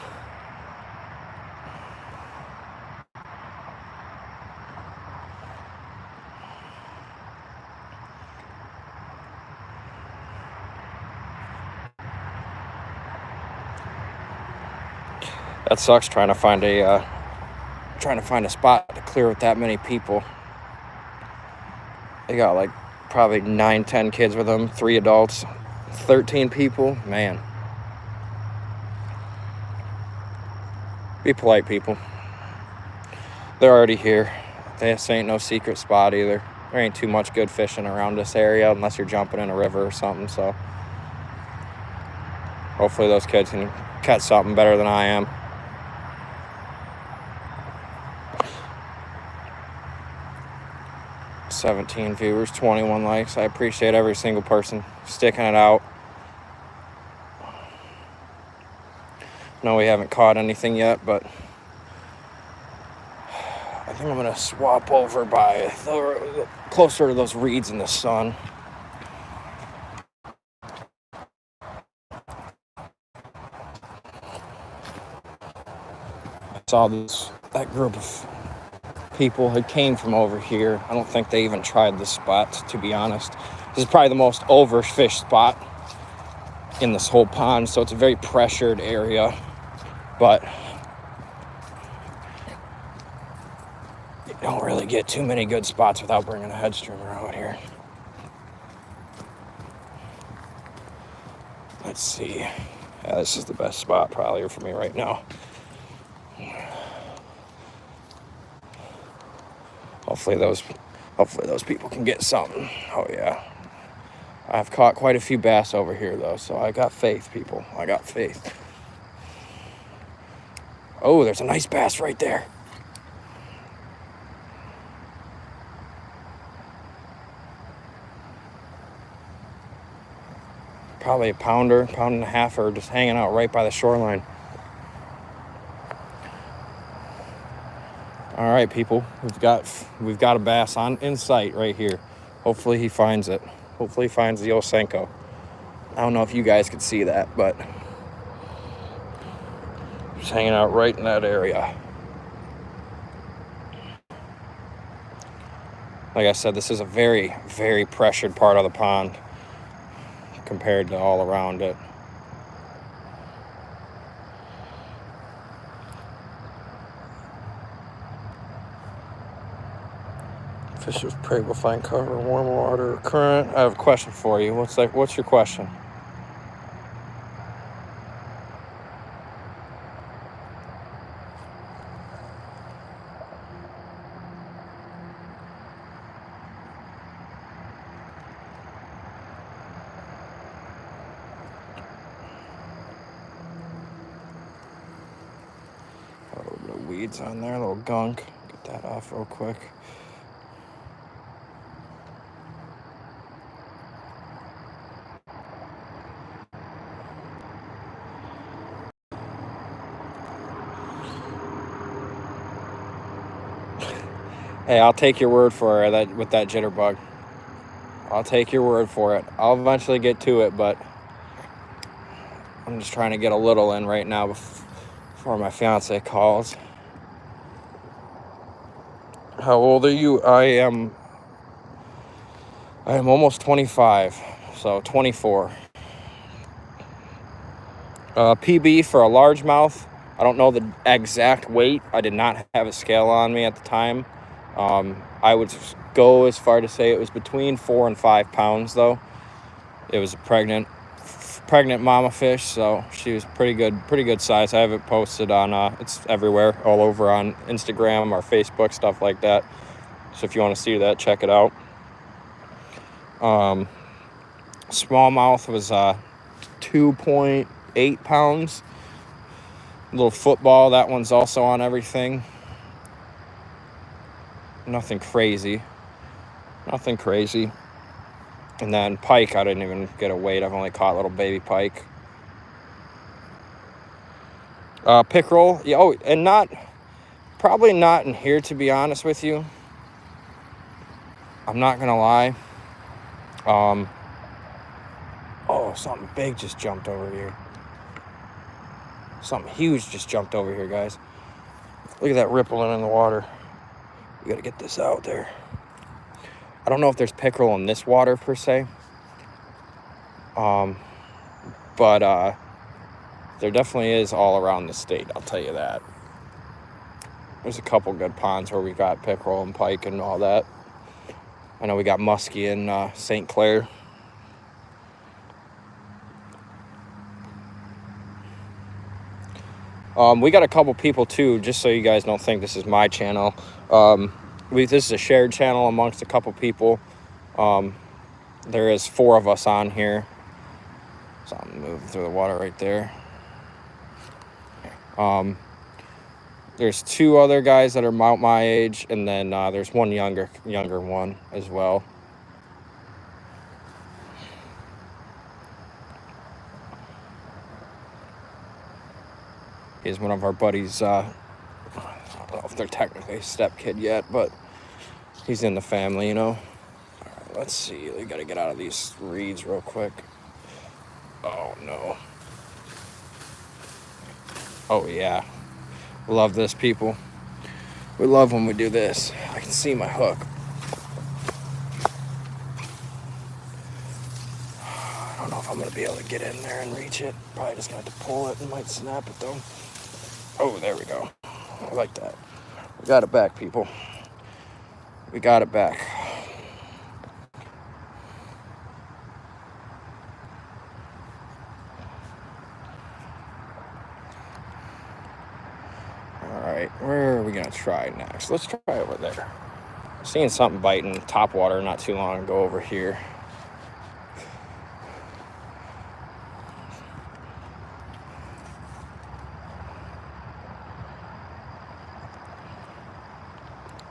That sucks trying to find a spot to clear with that many people. They got like probably 9-10 kids with them, 3 adults, 13 people. Man, be polite, people. They're already here. This ain't no secret spot either. There ain't too much good fishing around this area unless you're jumping in a river or something. So hopefully those kids can catch something better than I am. $17 viewers, 21 likes. I appreciate every single person sticking it out. No, we haven't caught anything yet, but I think I'm gonna swap over by closer to those reeds in the sun. I saw that group of people who came from over here. I don't think they even tried this spot, to be honest. This is probably the most overfished spot in this whole pond, so it's a very pressured area, but you don't really get too many good spots without bringing a head streamer out here. Let's see. Yeah, this is the best spot probably for me right now. Hopefully those people can get something. Oh yeah. I've caught quite a few bass over here though, so I got faith, people. I got faith. Oh, there's a nice bass right there. Probably a pound and a half, or just hanging out right by the shoreline. All right, people, we've got a bass in sight right here. Hopefully he finds it. Hopefully he finds the old Senko. I don't know if you guys could see that, but just hanging out right in that area. Like I said, this is a very, very pressured part of the pond compared to all around it. Fishers prey will find cover in warm water or current. I have a question for you. What's your question? A little bit of weeds on there, a little gunk. Get that off real quick. Hey, I'll take your word for it with that jitterbug. I'll take your word for it. I'll eventually get to it, but I'm just trying to get a little in right now before my fiance calls. How old are you? I am almost 25, so 24. PB for a largemouth. I don't know the exact weight. I did not have a scale on me at the time. I would go as far to say it was between 4 and 5 pounds, though. It was a pregnant mama fish, so she was pretty good size. I have it posted on it's everywhere, all over on Instagram or Facebook, stuff like that. So if you want to see that, check it out. Smallmouth was 2.8 pounds. Little football, that one's also on everything. Nothing crazy. And then pike, I didn't even get a weight. I've only caught little baby pike. Pickerel, yeah, oh, and probably not in here, to be honest with you. I'm not gonna lie. Oh, something big just jumped over here. Something huge just jumped over here, guys. Look at that rippling in the water. We gotta get this out there. I don't know if there's pickerel in this water per se. But there definitely is all around the state, I'll tell you that. There's a couple good ponds where we got pickerel and pike and all that. I know we got muskie in St. Clair. We got a couple people too, just so you guys don't think this is my channel. This is a shared channel amongst a couple people. There is 4 of us on here. Something moving through the water right there. There's 2 other guys that are about my age, and then there's one younger one as well. He's one of our buddies. don't know if they're technically a stepkid yet, but he's in the family, you know. All right, let's see. We got to get out of these reeds real quick. Oh, no. Oh, yeah. Love this, people. We love when we do this. I can see my hook. I don't know if I'm going to be able to get in there and reach it. Probably just going to have to pull it. It might snap it, though. Oh, there we go. I like that. We got it back, people. We got it back. Alright, where are we going to try next? Let's try over there. Seeing something biting top water not too long ago over here.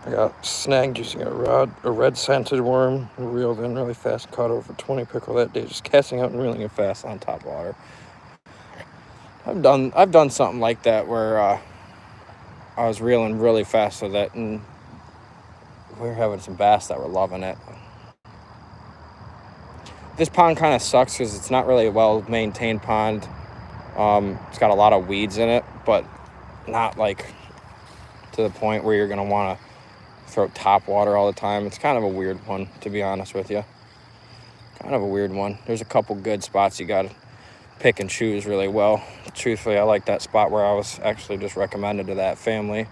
I got snagged using a red scented worm, reeled in really fast, caught over 20 pickerel that day, just casting out and reeling it fast on top water. I've done something like that where I was reeling really fast with it, and we were having some bass that were loving it. This pond kind of sucks because it's not really a well-maintained pond. It's got a lot of weeds in it, but not like to the point where you're going to want to throw top water all the time. It's kind of a weird one, to be honest with you. Kind of a weird one. There's a couple good spots you got to pick and choose really well. Truthfully, I like that spot where I was actually just recommended to that family.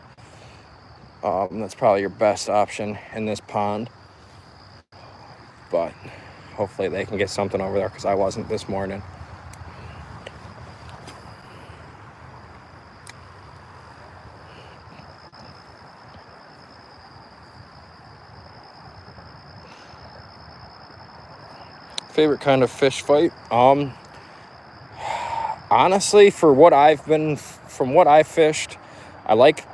That's probably your best option in this pond. But hopefully they can get something over there because I wasn't this morning. Favorite kind of fish fight? Honestly, from what I've fished, I like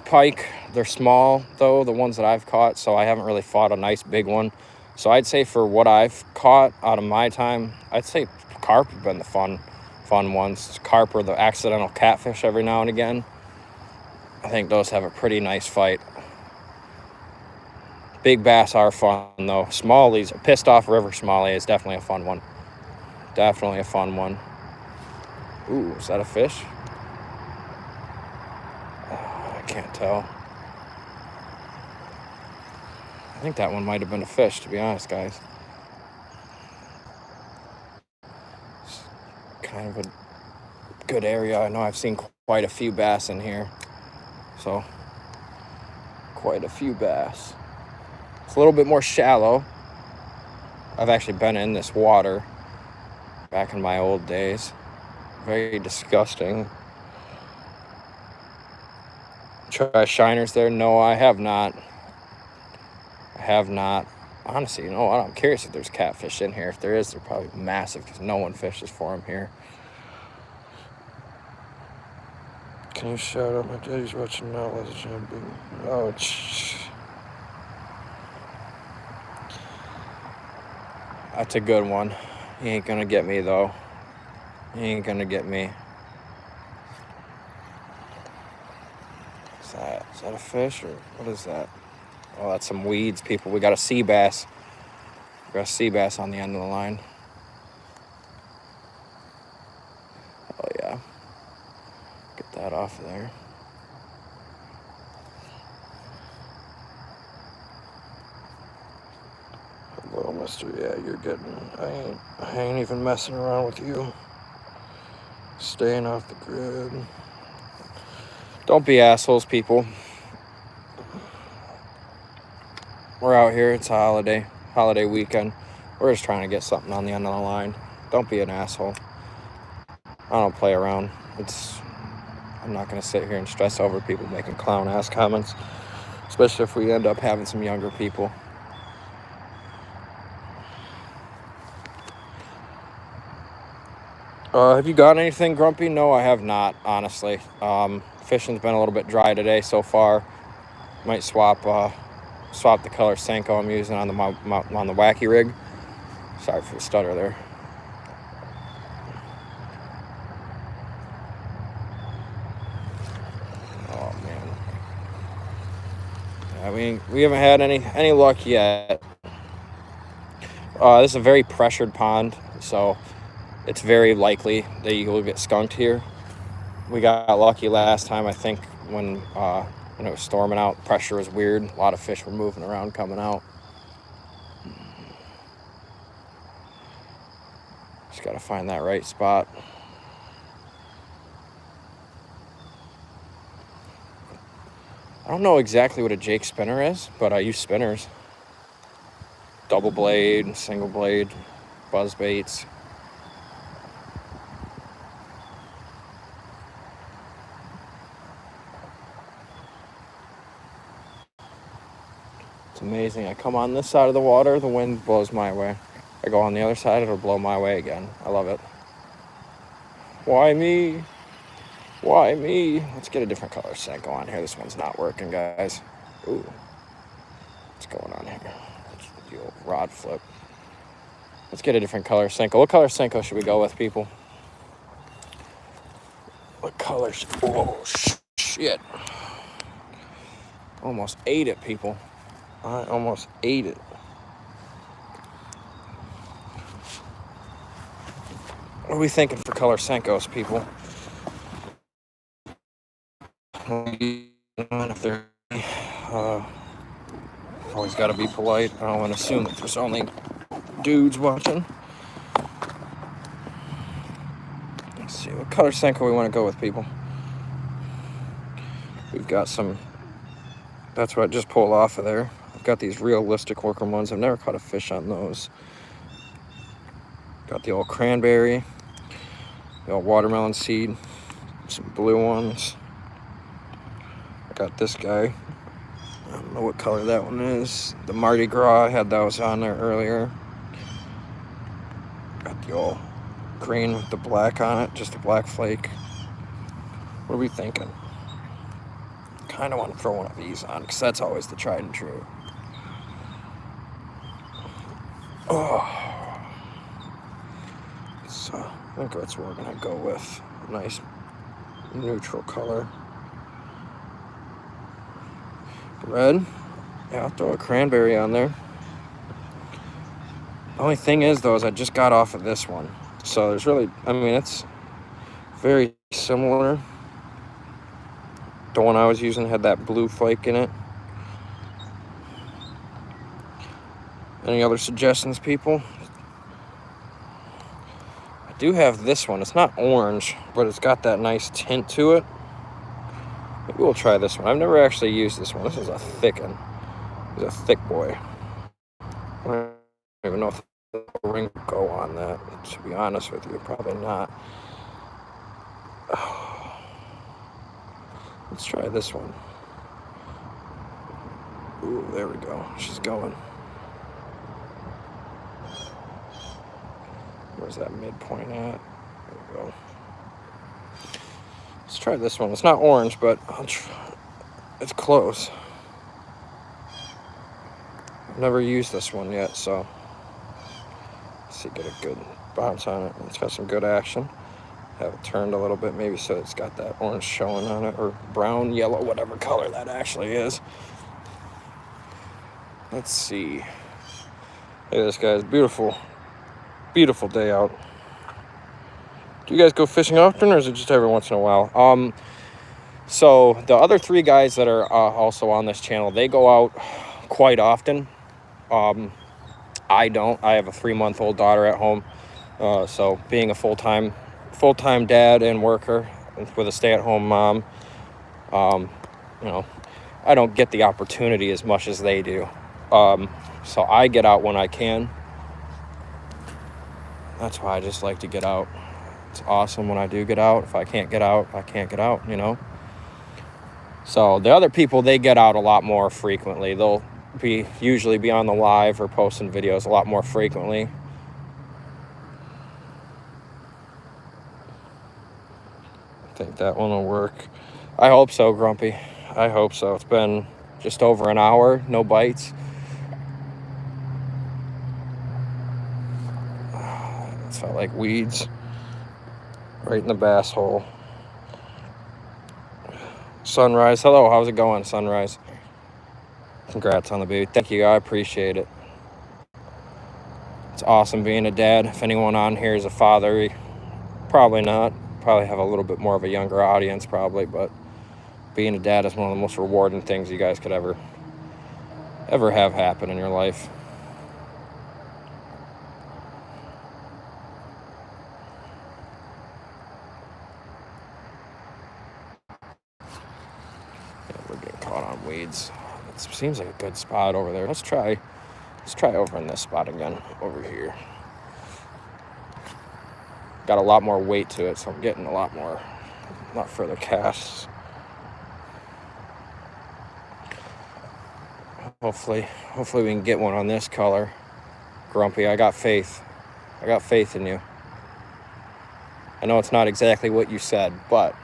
pike. They're small though, the ones that I've caught, so I haven't really fought a nice big one. So I'd say for what I've caught out of my time, I'd say carp have been the fun ones. Carp or the accidental catfish every now and again. I think those have a pretty nice fight. Big bass are fun though. Smallies, pissed off river smallie is definitely a fun one. Definitely a fun one. Ooh, is that a fish? Oh, I can't tell. I think that one might have been a fish, to be honest, guys. It's kind of a good area. I know I've seen quite a few bass in here. So, quite a few bass. It's a little bit more shallow. I've actually been in this water back in my old days. Very disgusting. Try shiners there? No, I have not. I have not. Honestly, you know what? I'm curious if there's catfish in here. If there is, they're probably massive because no one fishes for them here. Can you shout out? My daddy's watching now. Oh, that's a good one. He ain't gonna get me though. He ain't gonna get me. Is that a fish or what is that? Oh, that's some weeds, people. We got a sea bass. We got a sea bass on the end of the line. Oh yeah. Get that off of there. Hello, mister. Yeah, you're getting... I ain't even messing around with you. Staying off the grid. Don't be assholes, people. We're out here. It's a holiday weekend. We're just trying to get something on the end of the line. Don't be an asshole. I don't play around. I'm not going to sit here and stress over people making clown-ass comments, especially if we end up having some younger people. Have you got anything, Grumpy? No, I have not, honestly. Fishing's been a little bit dry today so far. Might swap the color Senko I'm using on the wacky rig. Sorry for the stutter there. Oh man, Yeah, we haven't had any luck yet. This is a very pressured pond, so it's very likely that you will get skunked here. We got lucky last time, I think, when it was storming out. Pressure was weird. A lot of fish were moving around, coming out. Just got to find that right spot. I don't know exactly what a Jake spinner is, but I use spinners. Double blade, single blade, buzz baits. It's amazing. I come on this side of the water, the wind blows my way. I go on the other side, it'll blow my way again. I love it. Why me? Why me? Let's get a different color Senko on here. This one's not working, guys. Ooh. What's going on here? The old rod flip. Let's get a different color Senko. What color Senko should we go with, people? What color? Oh, shit. Almost ate it, people. I almost ate it. What are we thinking for color Senkos, people? If they're always got to be polite. I don't want to assume that there's only dudes watching. Let's see what color Senko we want to go with, people. We've got some. That's what I just pulled off of there. I've got these realistic working ones. I've never caught a fish on those. Got the old cranberry, the old watermelon seed, some blue ones. I got this guy. I don't know what color that one is. The Mardi Gras, I had those on there earlier. Got the old green with the black on it, just a black flake. What are we thinking? Kind of want to throw one of these on because that's always the tried and true. Oh. So I think that's what we're going to go with. A nice neutral color. Red. Yeah, I'll throw a cranberry on there. The only thing is, though, is I just got off of this one. So there's really, I mean, it's very similar. The one I was using had that blue flake in it. Any other suggestions, people? I do have this one. It's not orange, but it's got that nice tint to it. Maybe we'll try this one. I've never actually used this one. This is a thick one. It's a thick boy. I don't even know if the ring will go on that. To be honest with you, probably not. Let's try this one. Ooh, there we go. She's going. Where's that midpoint at? There we go. Let's try this one. It's not orange, but it's close. I've never used this one yet, so let's see, get a good bounce on it. It's got some good action. Have it turned a little bit, maybe so it's got that orange showing on it, or brown, yellow, whatever color that actually is. Let's see. Hey, this guy's beautiful. Beautiful day out. Do you guys go fishing often, or is it just every once in a while? So the other three guys that are also on this channel, they go out quite often. I don't. I have a 3-month-old daughter at home, so being a full-time dad and worker with a stay-at-home mom, I don't get the opportunity as much as they do. So I get out when I can. That's why I just like to get out. It's awesome when I do get out. If I can't get out, I can't get out, So the other people, they get out a lot more frequently. They'll usually be on the live or posting videos a lot more frequently. I think that one will work. I hope so, Grumpy. I hope so. It's been just over an hour, no bites. It felt like weeds right in the bass hole. Sunrise. Hello, how's it going, Sunrise? Congrats on the baby. Thank you. I appreciate it. It's awesome being a dad. If anyone on here is a father, probably not. Probably have a little bit more of a younger audience, probably, but being a dad is one of the most rewarding things you guys could ever have happen in your life. Yeah, we're getting caught on weeds. It seems like a good spot over there. Let's try over in this spot again, over here. Got a lot more weight to it, so I'm getting a lot further casts. Hopefully we can get one on this color. Grumpy, I got faith. I got faith in you. I know it's not exactly what you said, but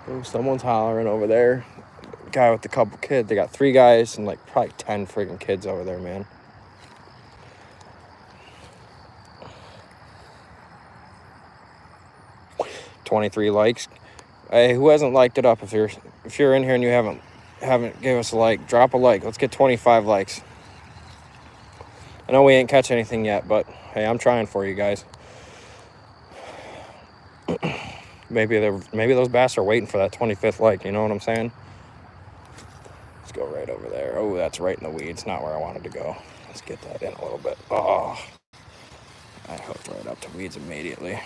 oh, someone's hollering over there. Guy with a couple kids. They got 3 guys and like probably 10 freaking kids over there, man. $23 likes. Hey, who hasn't liked it up? If you're in here and you haven't gave us a like, drop a like. Let's get 25 likes. I know we ain't catch anything yet, but hey, I'm trying for you guys. Maybe those bass are waiting for that 25th like, you know what I'm saying? Let's go right over there. Oh, that's right in the weeds, not where I wanted to go. Let's get that in a little bit. Oh, I hooked right up to weeds immediately.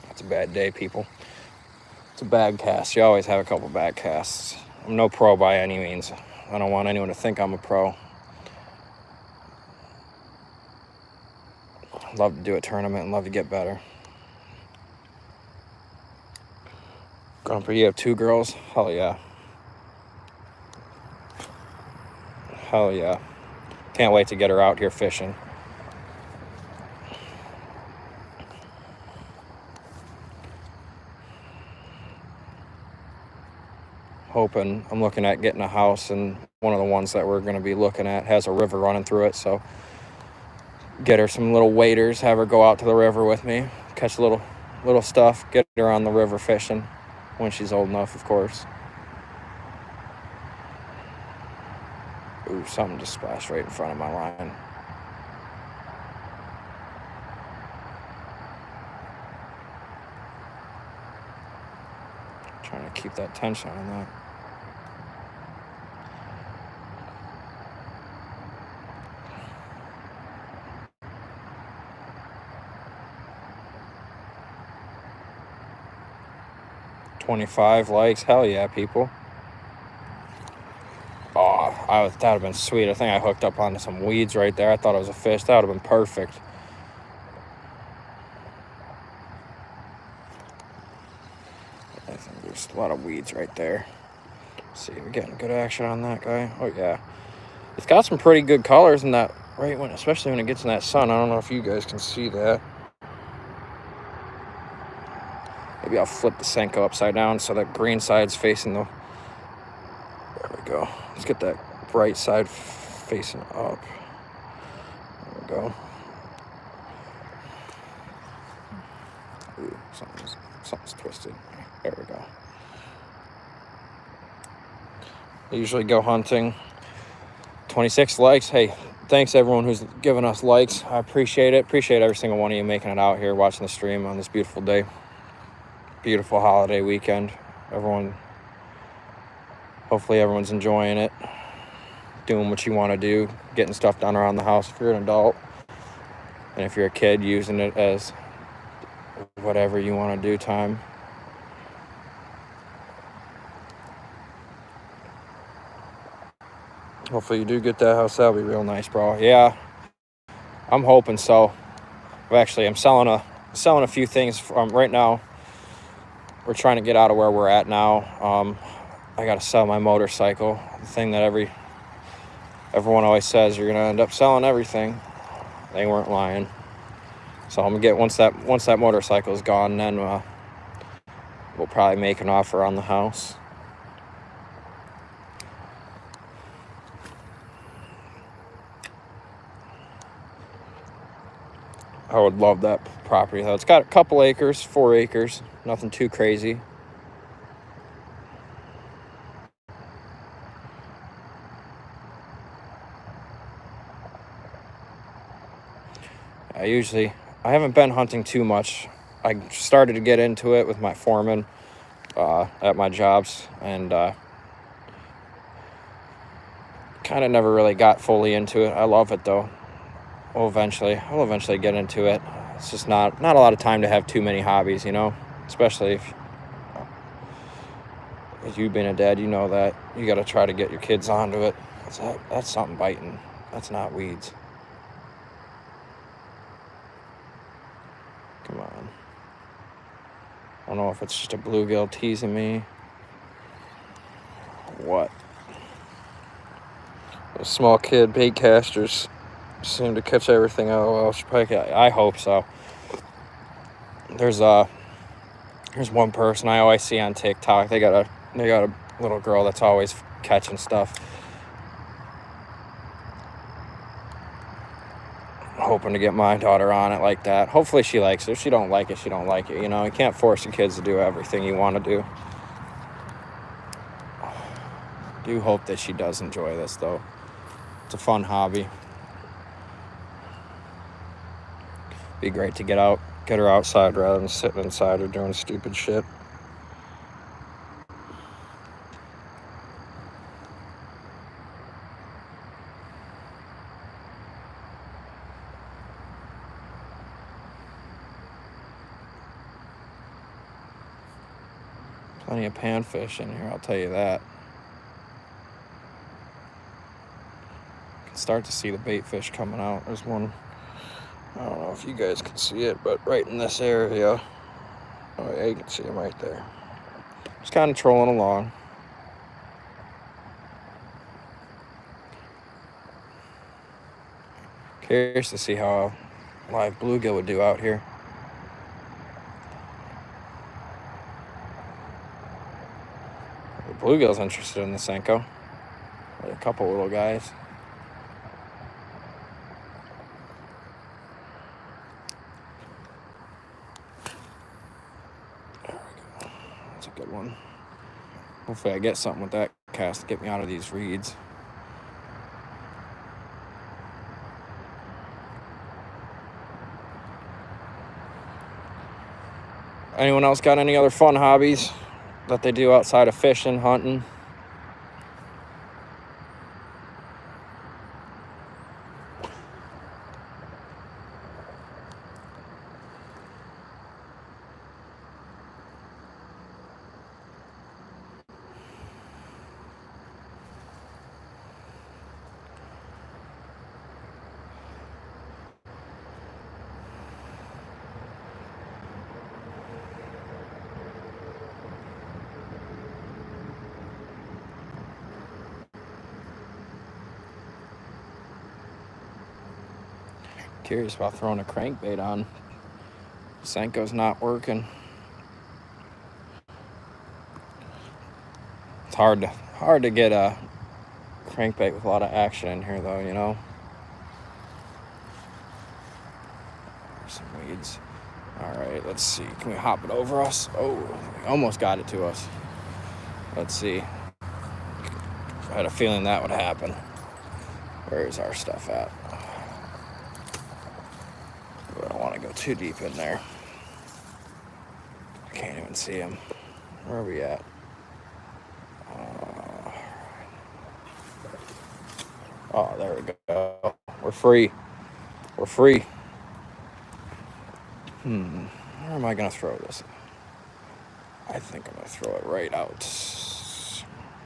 That's a bad day, people. It's a bad cast. You always have a couple bad casts. I'm no pro by any means. I don't want anyone to think I'm a pro. Love to do a tournament and love to get better. Grumper, you have 2 girls? Hell yeah. Hell yeah. Can't wait to get her out here fishing. I'm looking at getting a house, and one of the ones that we're going to be looking at has a river running through it, so get her some little waders, have her go out to the river with me, catch little stuff, get her on the river fishing when she's old enough, of course. Ooh, something just splashed right in front of my line. Trying to keep that tension on that. $25 likes. Hell yeah, people. Oh, that would have been sweet. I think I hooked up onto some weeds right there. I thought it was a fish. That would have been perfect. I think there's a lot of weeds right there. Let's see, we're getting good action on that guy. Oh yeah, it's got some pretty good colors in that especially when it gets in that sun. I don't know if you guys can see that. Maybe I'll flip the Senko upside down so that green side's facing the... There we go. Let's get that bright side facing up. There we go. Ooh, something's twisted. There we go. I usually go hunting. 26 likes. Hey, thanks everyone who's given us likes. I appreciate it. Appreciate every single one of you making it out here, watching the stream on this beautiful day. Beautiful holiday weekend. Hopefully everyone's enjoying it, doing what you want to do, getting stuff done around the house if you're an adult, and if you're a kid, using it as whatever you want to do time. Hopefully you do get that house. That'll be real nice, bro. Yeah, I'm hoping so. I'm selling a few things right now. We're trying to get out of where we're at now. I got to sell my motorcycle. The thing that everyone always says, you're going to end up selling everything. They weren't lying. So I'm going to get, once that motorcycle is gone, then we'll probably make an offer on the house. I would love that property though. It's got a couple acres, 4 acres, nothing too crazy. I haven't been hunting too much. I started to get into it with my foreman at my jobs, and kind of never really got fully into it. I love it though. I'll eventually get into it. It's just not a lot of time to have too many hobbies, you know, especially if you being a dad, you know that you got to try to get your kids onto it. That's something biting. That's not weeds. Come on. I don't know if it's just a bluegill teasing me. What? A small kid bait casters seem to catch everything. Oh well, I hope so. There's one person I always see on TikTok. They got a little girl that's always catching stuff. Hoping to get my daughter on it like that. Hopefully she likes it. If she don't like it, she don't like it. You know, you can't force your kids to do everything you want to do. Do hope that she does enjoy this though. It's a fun hobby. Be great to get her outside rather than sitting inside or doing stupid shit. Plenty of panfish in here, I'll tell you that. You can start to see the bait fish coming out. There's one, I don't know if you guys can see it, but right in this area. Oh yeah, you can see him right there. Just kind of trolling along. Curious to see how a live bluegill would do out here. The bluegill's interested in the Senko. A couple little guys. There we go. That's a good one. Hopefully I get something with that cast to get me out of these reeds. Anyone else got any other fun hobbies that they do outside of fishing, hunting? Curious about throwing a crankbait on. Senko's not working. It's hard to get a crankbait with a lot of action in here though, you know. There's some weeds. Alright, let's see. Can we hop it over us? Oh, we almost got it to us. Let's see. I had a feeling that would happen. Where's our stuff at? I don't want to go too deep in there. I can't even see him. Where are we at? Oh, there we go. We're free. We're free. Where am I going to throw this? I think I'm going to throw it right out.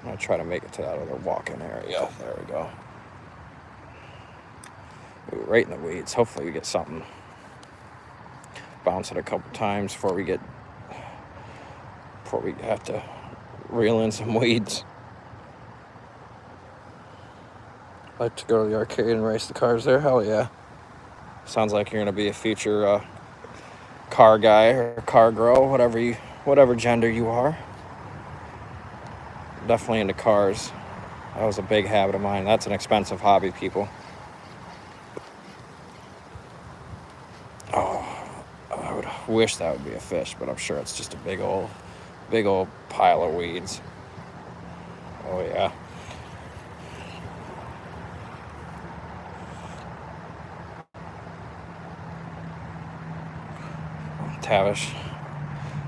I'm going to try to make it to that other walk-in area. There we go. Ooh, right in the weeds. Hopefully we get something. Bounce it a couple times before we have to reel in some weeds. Like to go to the arcade and race the cars there? Hell yeah. Sounds like you're gonna be a future car guy or car girl, whatever gender you are. Definitely into cars. That was a big habit of mine. That's an expensive hobby, people. Oh, wish that would be a fish, but I'm sure it's just a big old pile of weeds. Oh yeah. Tavish.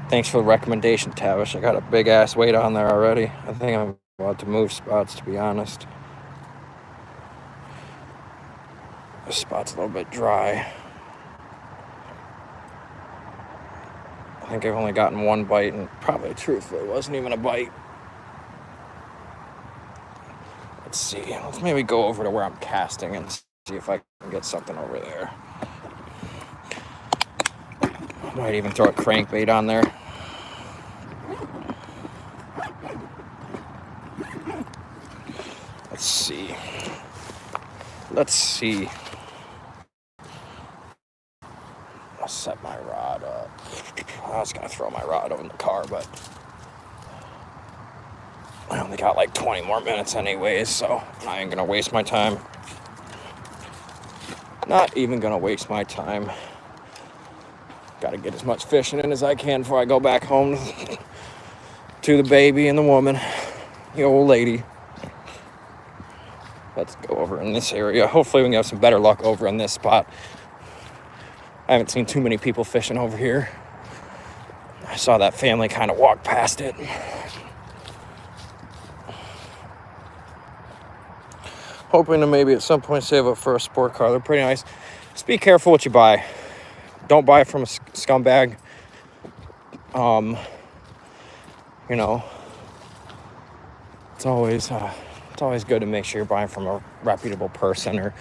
Thanks for the recommendation, Tavish. I got a big ass weight on there already. I think I'm about to move spots, to be honest. This spot's a little bit dry. I think I've only gotten one bite, and probably truthfully, it wasn't even a bite. Let's see. Let's maybe go over to where I'm casting and see if I can get something over there. Might even throw a crankbait on there. Let's see. I'll set my rod up. I was gonna throw my rod over in the car, but I only got like 20 more minutes anyways, so I ain't gonna waste my time. Not even gonna waste my time. Gotta get as much fishing in as I can before I go back home to the baby and the woman, the old lady. Let's go over in this area. Hopefully we can have some better luck over in this spot. I haven't seen too many people fishing over here. I saw that family kind of walk past it. Hoping to maybe at some point save up for a sport car. They're pretty nice. Just be careful what you buy. Don't buy from a scumbag. You know, it's always good to make sure you're buying from a reputable person or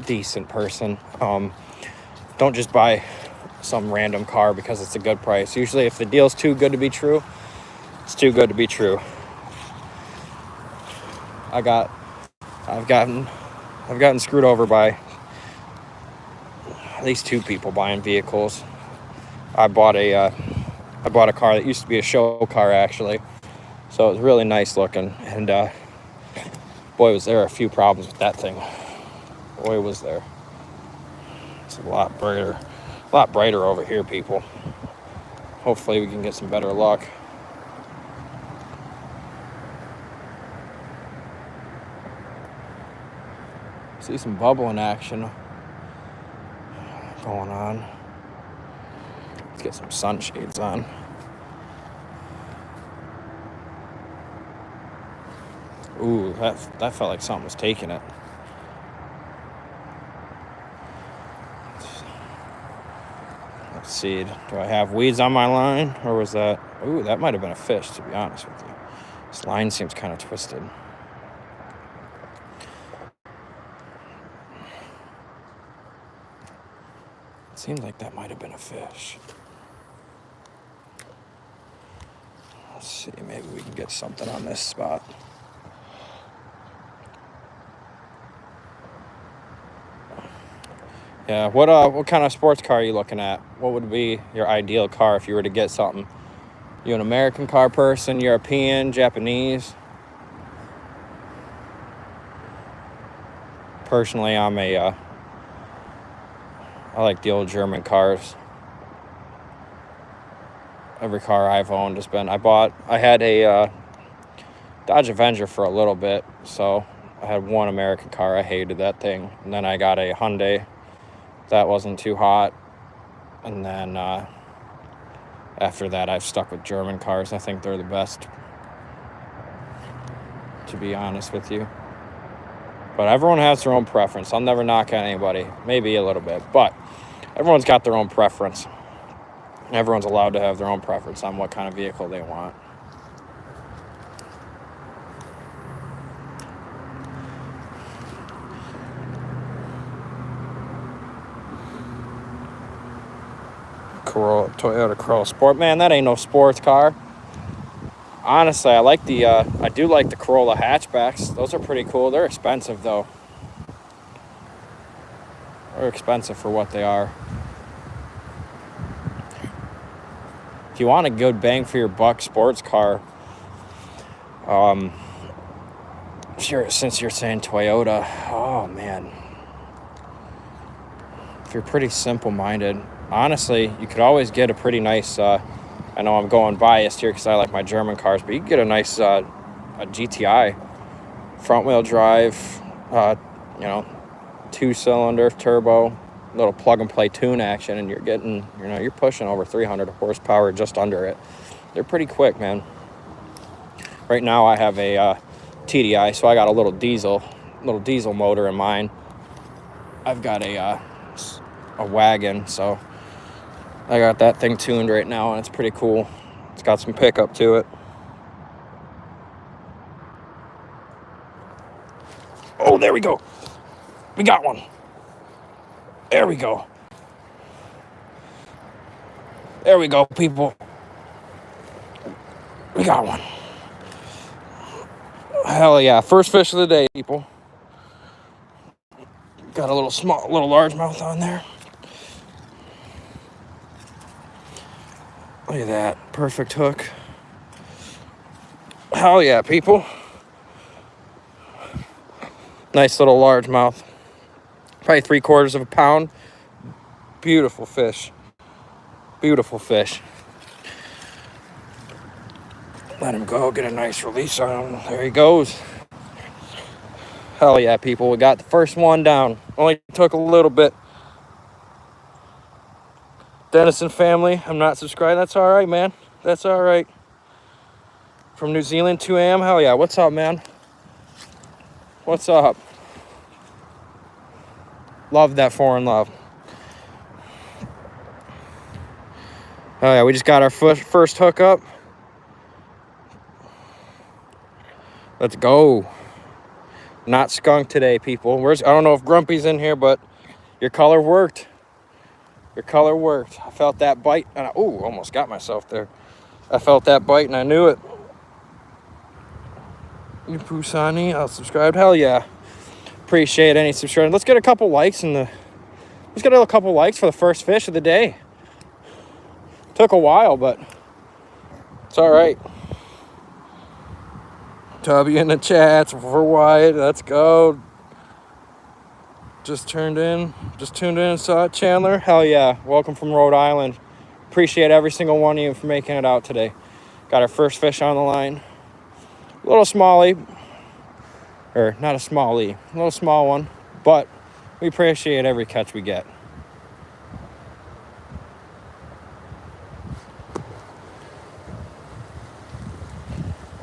decent person. Don't just buy some random car because it's a good price. Usually if the deal's too good to be true, it's too good to be true. I've gotten screwed over by at least two people buying vehicles. I bought a car that used to be a show car, actually, so it was really nice looking, and boy was there a few problems with that thing. Boy was there. It's a lot brighter over here, people. Hopefully we can get some better luck. See some bubbling action going on. Let's get some sunshades on. Ooh, that felt like something was taking it. Let's see. Do I have weeds on my line, or was that? Ooh, that might have been a fish, to be honest with you. This line seems kind of twisted. Seems like that might have been a fish. Let's see, maybe we can get something on this spot. Yeah, what kind of sports car are you looking at? What would be your ideal car if you were to get something? You an American car person, European, Japanese? Personally, I like the old German cars. Every car I've owned has been... I had a Dodge Avenger for a little bit, so I had one American car. I hated that thing. And then I got a Hyundai. That wasn't too hot. And then after that, I've stuck with German cars. I think they're the best, to be honest with you. But everyone has their own preference. I'll never knock on anybody. Maybe a little bit. But everyone's got their own preference. Everyone's allowed to have their own preference on what kind of vehicle they want. Toyota Corolla Sport. Man, that ain't no sports car. Honestly, I do like the Corolla hatchbacks. Those are pretty cool. They're expensive though. They're expensive for what they are. If you want a good bang for your buck sports car, since you're saying Toyota, oh man. If you're pretty simple-minded, honestly, you could always get a pretty nice, I know I'm going biased here because I like my German cars, but you can get a nice a GTI front wheel drive, you know, 2-cylinder turbo, little plug and play tune action, and you're getting, you know, you're pushing over 300 horsepower just under it. They're pretty quick, man. Right now I have a TDI, so I got a little diesel motor in mine. I've got a wagon, so I got that thing tuned right now, and it's pretty cool. It's got some pickup to it. Oh, there we go. We got one. There we go. There we go, people. We got one. Hell yeah. First fish of the day, people. Got a little largemouth on there. Look at that. Perfect hook. Hell yeah, people. Nice little largemouth. Probably 3/4 of a pound. Beautiful fish. Beautiful fish. Let him go. Get a nice release on him. There he goes. Hell yeah, people. We got the first one down. Only took a little bit. Dennison family, I'm not subscribed. That's all right, man. That's all right. From New Zealand, 2 a.m. Hell yeah. What's up, man? What's up? Love that foreign love. Oh yeah, we just got our first hookup. Let's go. Not skunk today, people. I don't know if Grumpy's in here, but your color worked. Your color worked. I felt that bite, and almost got myself there. I felt that bite, and I knew it. You Pusani, I'll subscribe. Hell yeah. Appreciate any subscribing. Let's get a couple likes for the first fish of the day. Took a while, but it's all right. Tubby in the chats for Wyatt. Let's go. Just tuned in and saw it. Chandler. Hell yeah. Welcome from Rhode Island. Appreciate every single one of you for making it out today. Got our first fish on the line. A little smallie. Or not a smallie. A little small one. But we appreciate every catch we get.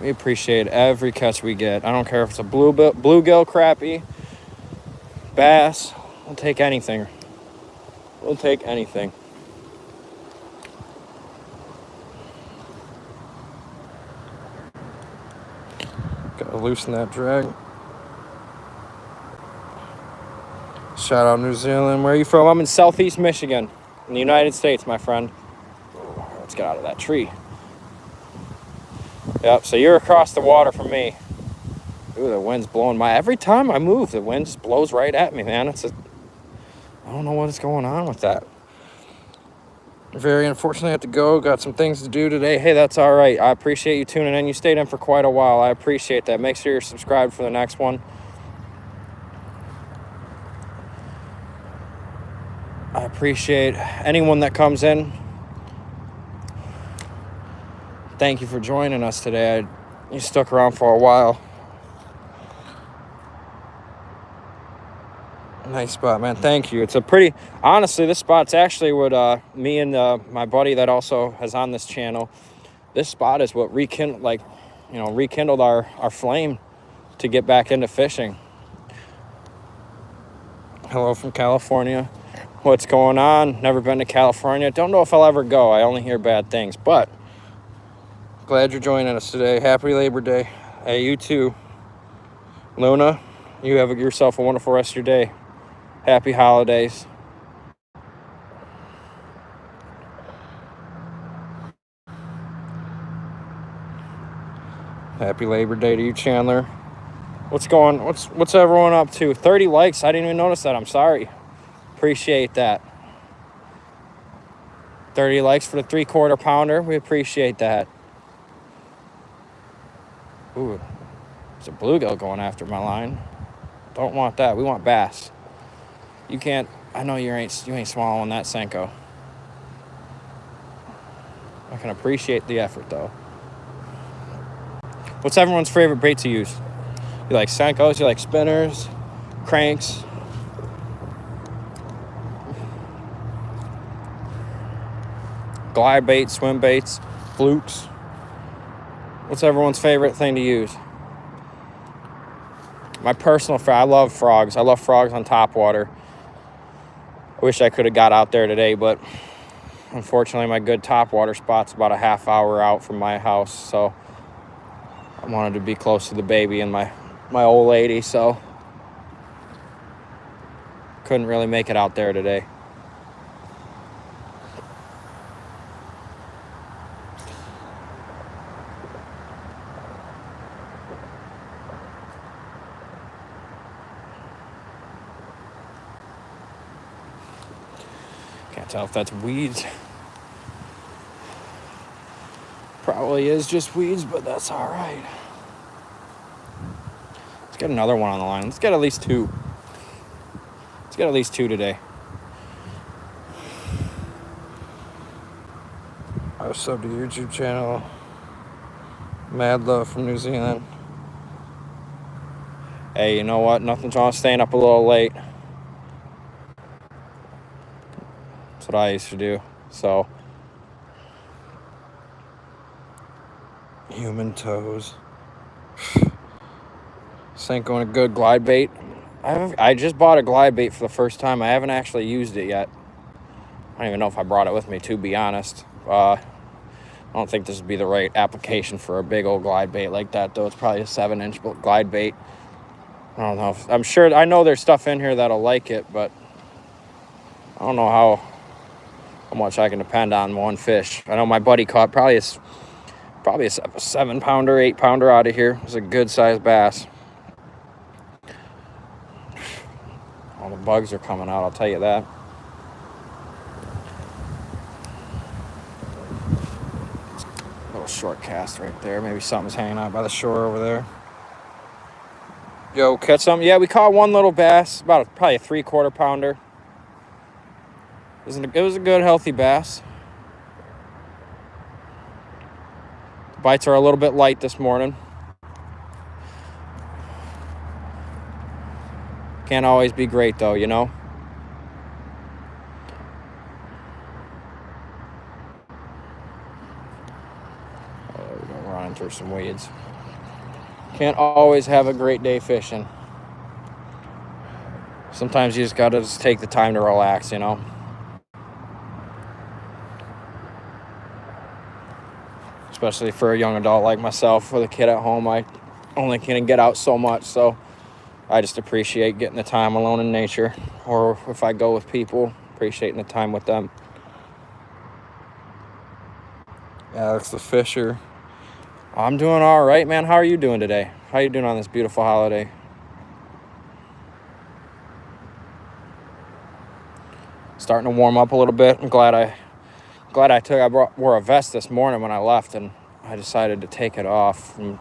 We appreciate every catch we get. I don't care if it's a bluegill, crappie, bass. We'll take anything. We'll take anything. Gotta loosen that drag. Shout out New Zealand. Where are you from? I'm in Southeast Michigan, in the United States, my friend. Let's get out of that tree. Yep, so you're across the water from me. Ooh, the wind's blowing every time I move, the wind just blows right at me, man. I don't know what is going on with that. Very unfortunately, I have to go. Got some things to do today. Hey, that's all right. I appreciate you tuning in. You stayed in for quite a while. I appreciate that. Make sure you're subscribed for the next one. I appreciate anyone that comes in. Thank you for joining us today. You stuck around for a while. Nice spot, man. Thank you. Honestly, this spot's actually what me and my buddy that also has on this channel, this spot is what rekindled our flame to get back into fishing. Hello from California. What's going on? Never been to California. Don't know if I'll ever go. I only hear bad things, but glad you're joining us today. Happy Labor Day. Hey, you too. Luna, you have yourself a wonderful rest of your day. Happy holidays. Happy Labor Day to you, Chandler. What's everyone up to? 30 likes. I didn't even notice that. I'm sorry. Appreciate that. 30 likes for the 3/4 pounder. We appreciate that. Ooh, there's a bluegill going after my line. Don't want that. We want bass. You can't. I know you ain't swallowing that Senko. can appreciate the effort, though. What's everyone's favorite bait to use? You like Senkos? You like spinners? Cranks? Glide baits, swim baits, flukes? What's everyone's favorite thing to use? My personal favorite, I love frogs. I love frogs on top water. I wish I could have got out there today, but unfortunately my good top water spot's about a half hour out from my house, so I wanted to be close to the baby and my old lady, so couldn't really make it out there today. Can't tell if that's weeds. Probably is just weeds, but that's all right. Let's get another one on the line. Let's get at least two. Let's get at least two today. I was subbed to YouTube channel. Mad love from New Zealand. Hey, you know what? Nothing's wrong with staying up a little late. That's what I used to do. So, human toes. Senko and a good glide bait. I just bought a glide bait for the first time. I haven't actually used it yet. I don't even know if I brought it with me, to be honest. I don't think this would be the right application for a big old glide bait like that, though. It's probably a 7-inch glide bait. I don't know. I'm sure, I know there's stuff in here that'll like it, but I don't know how much I can depend on one fish. I know my buddy caught probably a 7-pounder, 8-pounder out of here. It was a good sized bass. All the bugs are coming out, I'll tell you that. Little short cast right there. Maybe something's hanging out by the shore over there. Yo, catch something? Yeah, we caught one little bass, probably a 3/4 pounder. It was a good, healthy bass. The bites are a little bit light this morning. Can't always be great, though, you know? We're running through some weeds. Can't always have a great day fishing. Sometimes you just gotta take the time to relax, you know? Especially for a young adult like myself. With a kid at home, I only can get out so much, so I just appreciate getting the time alone in nature. Or if I go with people, appreciating the time with them. Alex the Fisher. I'm doing all right, man. How are you doing today? How are you doing on this beautiful holiday? Starting to warm up a little bit. I'm glad I wore a vest this morning when I left, and I decided to take it off. And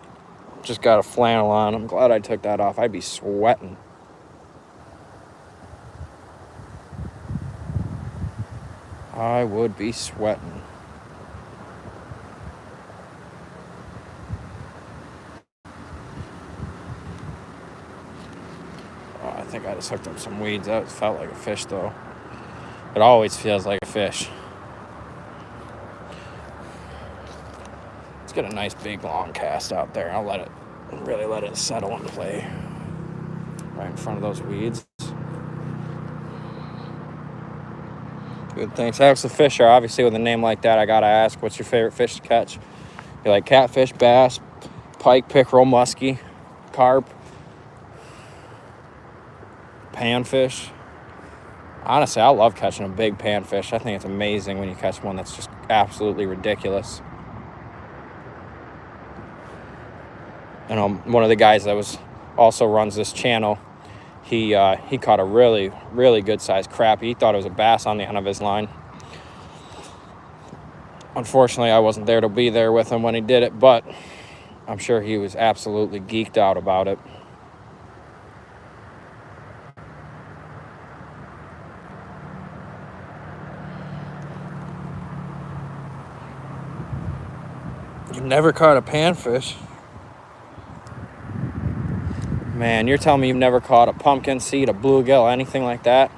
just got a flannel on. I'm glad I took that off. I'd be sweating. I would be sweating. Oh, I think I just hooked up some weeds. That felt like a fish, though. It always feels like a fish. Let's get a nice big long cast out there. I'll really let it settle and play right in front of those weeds. Good, thanks. Alex the Fisher. Obviously, with a name like that, I gotta ask, what's your favorite fish to catch? You like catfish, bass, pike, pickerel, muskie, carp, panfish? Honestly, I love catching a big panfish. I think it's amazing when you catch one that's just absolutely ridiculous. You know, one of the guys that also runs this channel, he caught a really, really good sized crappie. He thought it was a bass on the end of his line. Unfortunately, I wasn't there to be there with him when he did it, but I'm sure he was absolutely geeked out about it. Never caught a panfish. Man, you're telling me you've never caught a pumpkin seed, a bluegill, anything like that?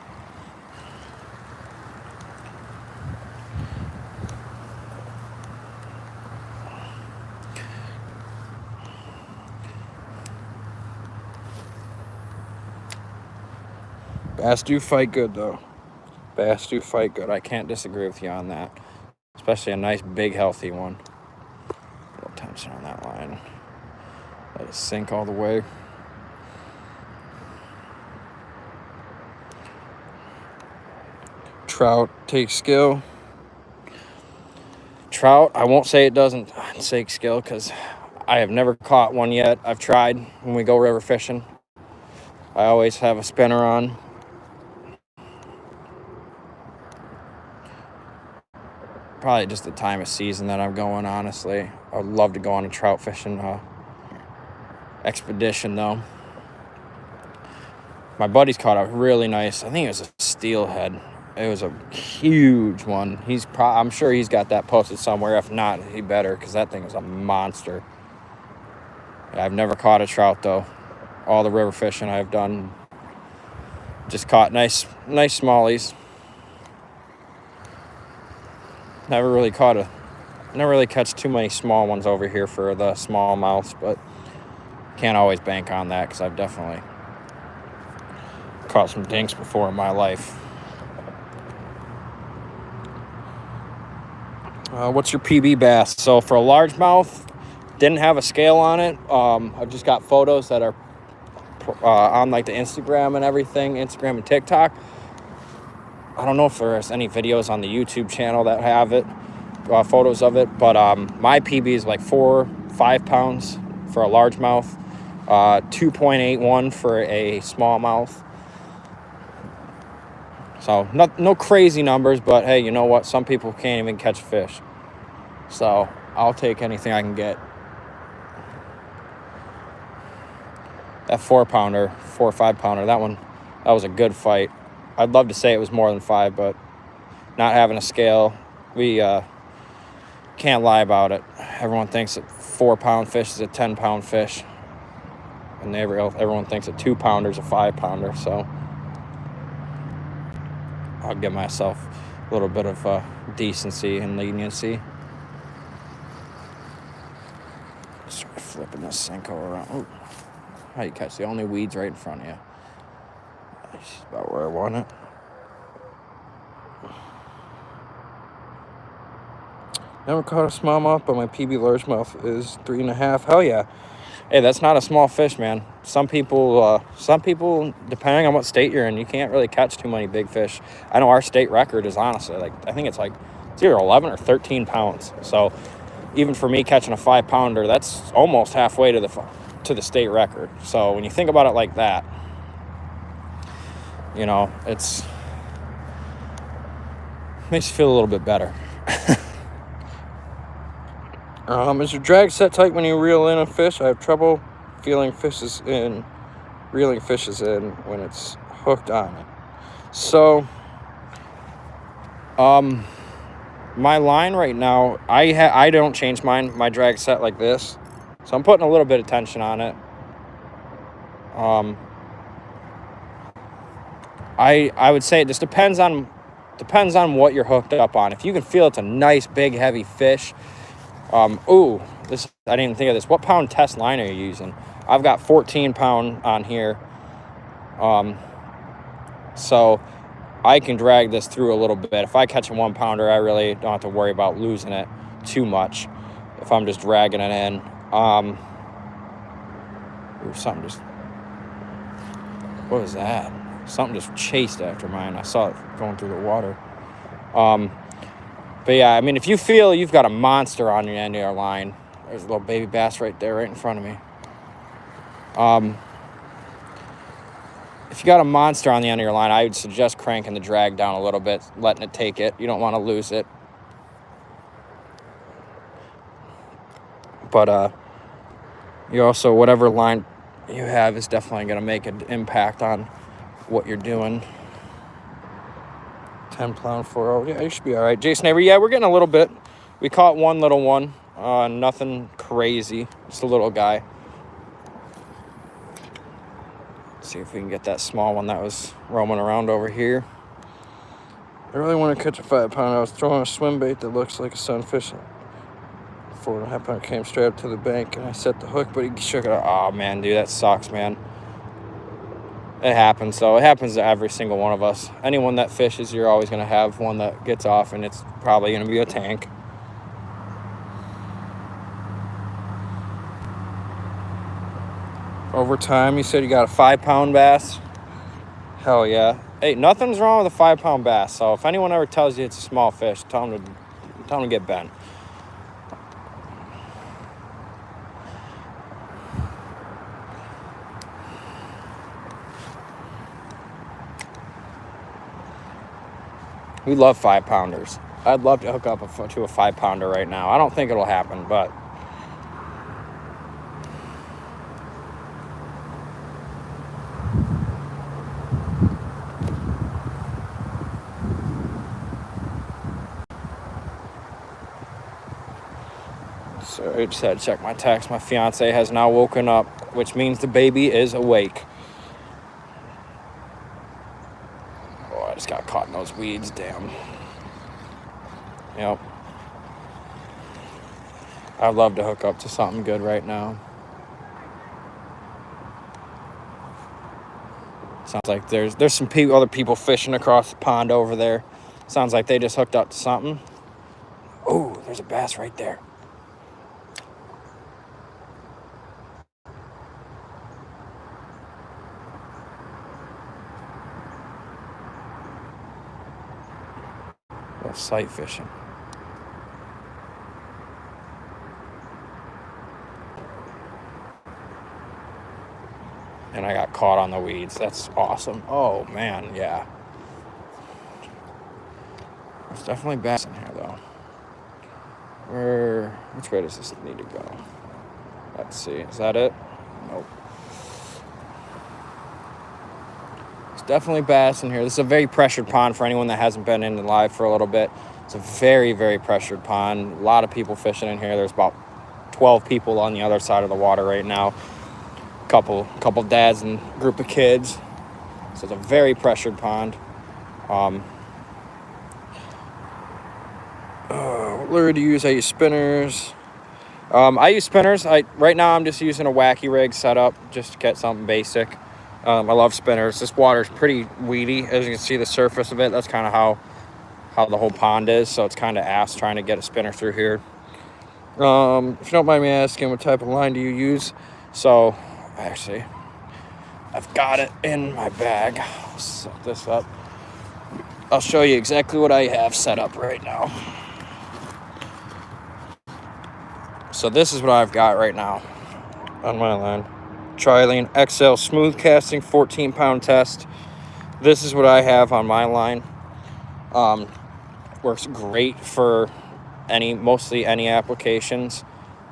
Bass do fight good, though. Bass do fight good. I can't disagree with you on that. Especially a nice, big, healthy one. A little tension on that line. Let it sink all the way. Trout takes skill. Trout, I won't say it doesn't take skill because I have never caught one yet. I've tried when we go river fishing. I always have a spinner on. Probably just the time of season that I'm going, honestly. I would love to go on a trout fishing expedition, though. My buddy's caught a really nice, I think it was a steelhead. It was a huge one. I'm sure he's got that posted somewhere. If not, he better, because that thing is a monster. I've never caught a trout, though. All the river fishing I've done, just caught nice smallies. Never really catch too many small ones over here for the smallmouths, but can't always bank on that because I've definitely caught some dinks before in my life. What's your PB bass? So for a largemouth, didn't have a scale on it. I've just got photos that are on like the Instagram and everything, Instagram and TikTok. I don't know if there's any videos on the YouTube channel that have it, photos of it, but my PB is like 4-5 pounds for a largemouth, 2.81 for a smallmouth. So no crazy numbers, but hey, you know what? Some people can't even catch fish. So I'll take anything I can get. That 4 or 5 pounder, that was a good fight. I'd love to say it was more than 5, but not having a scale, we can't lie about it. Everyone thinks that 4-pound fish is a 10-pound fish, and everyone thinks a 2-pounder is a 5-pounder. So I'll give myself a little bit of decency and leniency. Start flipping this Senko around. Ooh. How you catch the only weeds right in front of you? That's about where I want it. Never caught a smallmouth, but my PB largemouth is 3.5. Hell yeah. Hey, that's not a small fish, man. Some people, depending on what state you're in, you can't really catch too many big fish. I know our state record is honestly, I think it's either 11 or 13 pounds. So even for me catching a 5-pounder, that's almost halfway to the state record. So when you think about it like that, you know, makes you feel a little bit better. Is your drag set tight when you reel in a fish? I have trouble reeling fishes in when it's hooked on it. So, my line right now, I don't change my drag set like this. So I'm putting a little bit of tension on it. I would say it just depends on what you're hooked up on. If you can feel it's a nice, big, heavy fish. I didn't even think of this. What pound test line are you using? I've got 14 pound on here. So I can drag this through a little bit. If I catch a 1-pounder, I really don't have to worry about losing it too much if I'm just dragging it in. What was that? Something just chased after mine. I saw it going through the water. But yeah, I mean, if you feel you've got a monster on your end of your line, there's a little baby bass right there, right in front of me. If you got a monster on the end of your line, I would suggest cranking the drag down a little bit, letting it take it. You don't want to lose it. But you also, whatever line you have is definitely going to make an impact on what you're doing. 10 pound 4. Yeah, you should be all right. Jason Avery, yeah, we're getting a little bit. We caught one little one. Nothing crazy. Just a little guy. Let's see if we can get that small one that was roaming around over here. I really want to catch a 5 pound. I was throwing a swim bait that looks like a sunfish. 4.5 pounder came straight up to the bank, and I set the hook, but he shook it out. Oh man, dude, that sucks, man. It happens, though. It happens to every single one of us. Anyone that fishes, you're always going to have one that gets off, and it's probably going to be a tank. Over time, you said you got a 5 pound bass. Hell yeah. Hey, nothing's wrong with a 5 pound bass. So if anyone ever tells you it's a small fish, tell them to get bent. We love 5 pounders. I'd love to hook up to a 5 pounder right now. I don't think it'll happen, but so I just had to check my text. My fiance has now woken up, which means the baby is awake. Oh, I just got caught in those weeds, damn. Yep. I'd love to hook up to something good right now. Sounds like there's some other people fishing across the pond over there. Sounds like they just hooked up to something. Oh, there's a bass right there. Sight fishing. And I got caught on the weeds. That's awesome. Oh man, yeah. There's definitely bass in here though. Which way does this need to go? Let's see. Is that it? Nope. There's definitely bass in here. This is a very pressured pond for anyone that hasn't been in live for a little bit. It's a very, very pressured pond. A lot of people fishing in here. There's about 12 people on the other side of the water right now. Couple dads and group of kids. So it's a very pressured pond. What lure do you use? I use spinners. I use spinners. Right now I'm just using a wacky rig setup just to get something basic. I love spinners. This water's pretty weedy. As you can see the surface of it, that's kind of how the whole pond is. So it's kind of ass trying to get a spinner through here. If you don't mind me asking, what type of line do you use? So actually, I've got it in my bag. I'll set this up. I'll show you exactly what I have set up right now. So this is what I've got right now on my line. Trilene XL smooth casting 14 pound test. This is what I have on my line. Works great for mostly any applications.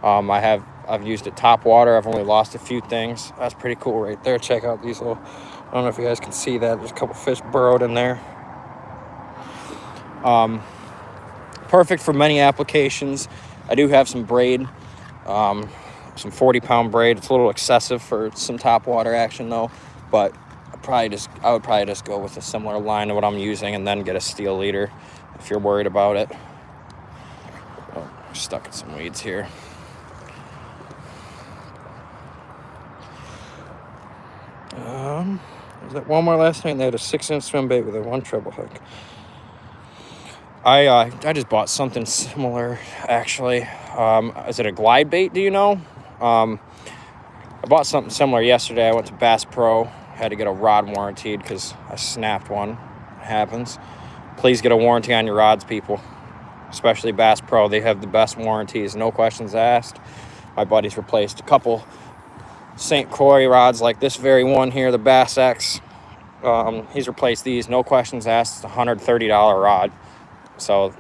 I've used it top water. I've only lost a few things. That's pretty cool right there. Check out these little, I don't know if you guys can see that. There's a couple fish burrowed in there. Perfect for many applications. I do have some braid, some 40 pound braid. It's a little excessive for some top water action though, but I would probably just go with a similar line to what I'm using and then get a steel leader if you're worried about it. Oh, stuck in some weeds here. Was that Walmart last night? They had a 6-inch swim bait with a 1 treble hook. I just bought something similar actually. Is it a glide bait? Do you know? I bought something similar yesterday. I went to Bass Pro. Had to get a rod warranted because I snapped one. It happens. Please get a warranty on your rods, people. Especially Bass Pro. They have the best warranties. No questions asked. My buddy's replaced a couple St. Croix rods like this very one here, the Bass X. He's replaced these. No questions asked. It's a $130 rod. So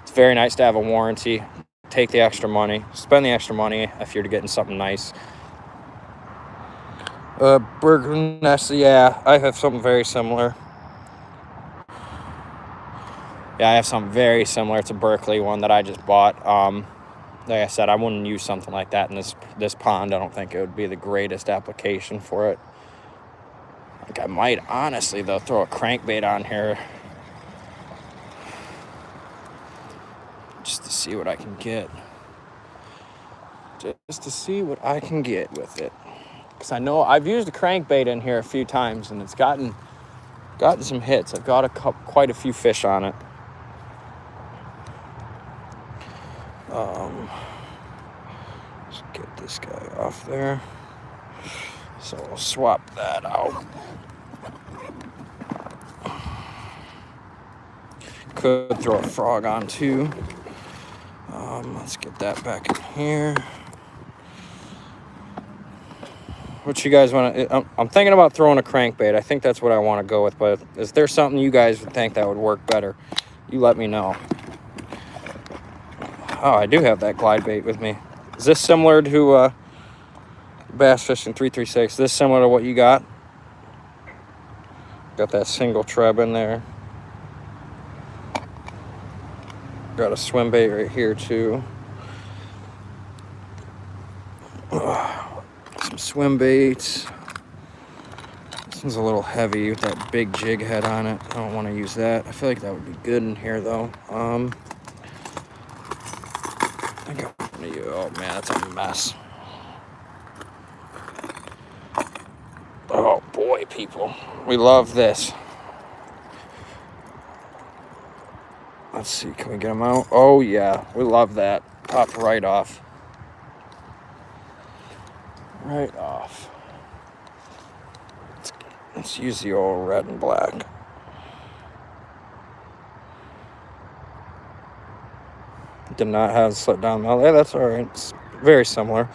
it's very nice to have a warranty. Take the extra money. Spend the extra money if you're getting something nice. Burger Nest, yeah, I have something very similar. Yeah, I have something very similar to Berkeley one that I just bought. like I said, I wouldn't use something like that in this pond. I don't think it would be the greatest application for it. I think I might, honestly, though, throw a crankbait on here just to see what I can get. Just to see what I can get with it. Because I know I've used a crankbait in here a few times, and it's gotten some hits. I've got quite a few fish on it. Let's get this guy off there. So we'll swap that out. Could throw a frog on too. Let's get that back in here. What you guys want to... I'm thinking about throwing a crankbait. I think that's what I want to go with. But is there something you guys would think that would work better? You let me know. Oh, I do have that glide bait with me. Is this similar to Bass Fishing 336? Is this similar to what you got? Got that single treb in there. Got a swim bait right here too. Some swim baits. This one's a little heavy with that big jig head on it. I don't want to use that. I feel like that would be good in here though. I think I'm gonna use, oh man, that's a mess. Oh boy, people, we love this. Let's see, can we get them out? Oh yeah, we love that. Popped right off. Right off. Let's use the old red and black. Did not have slip down mouth. Yeah, that's all right. It's very similar.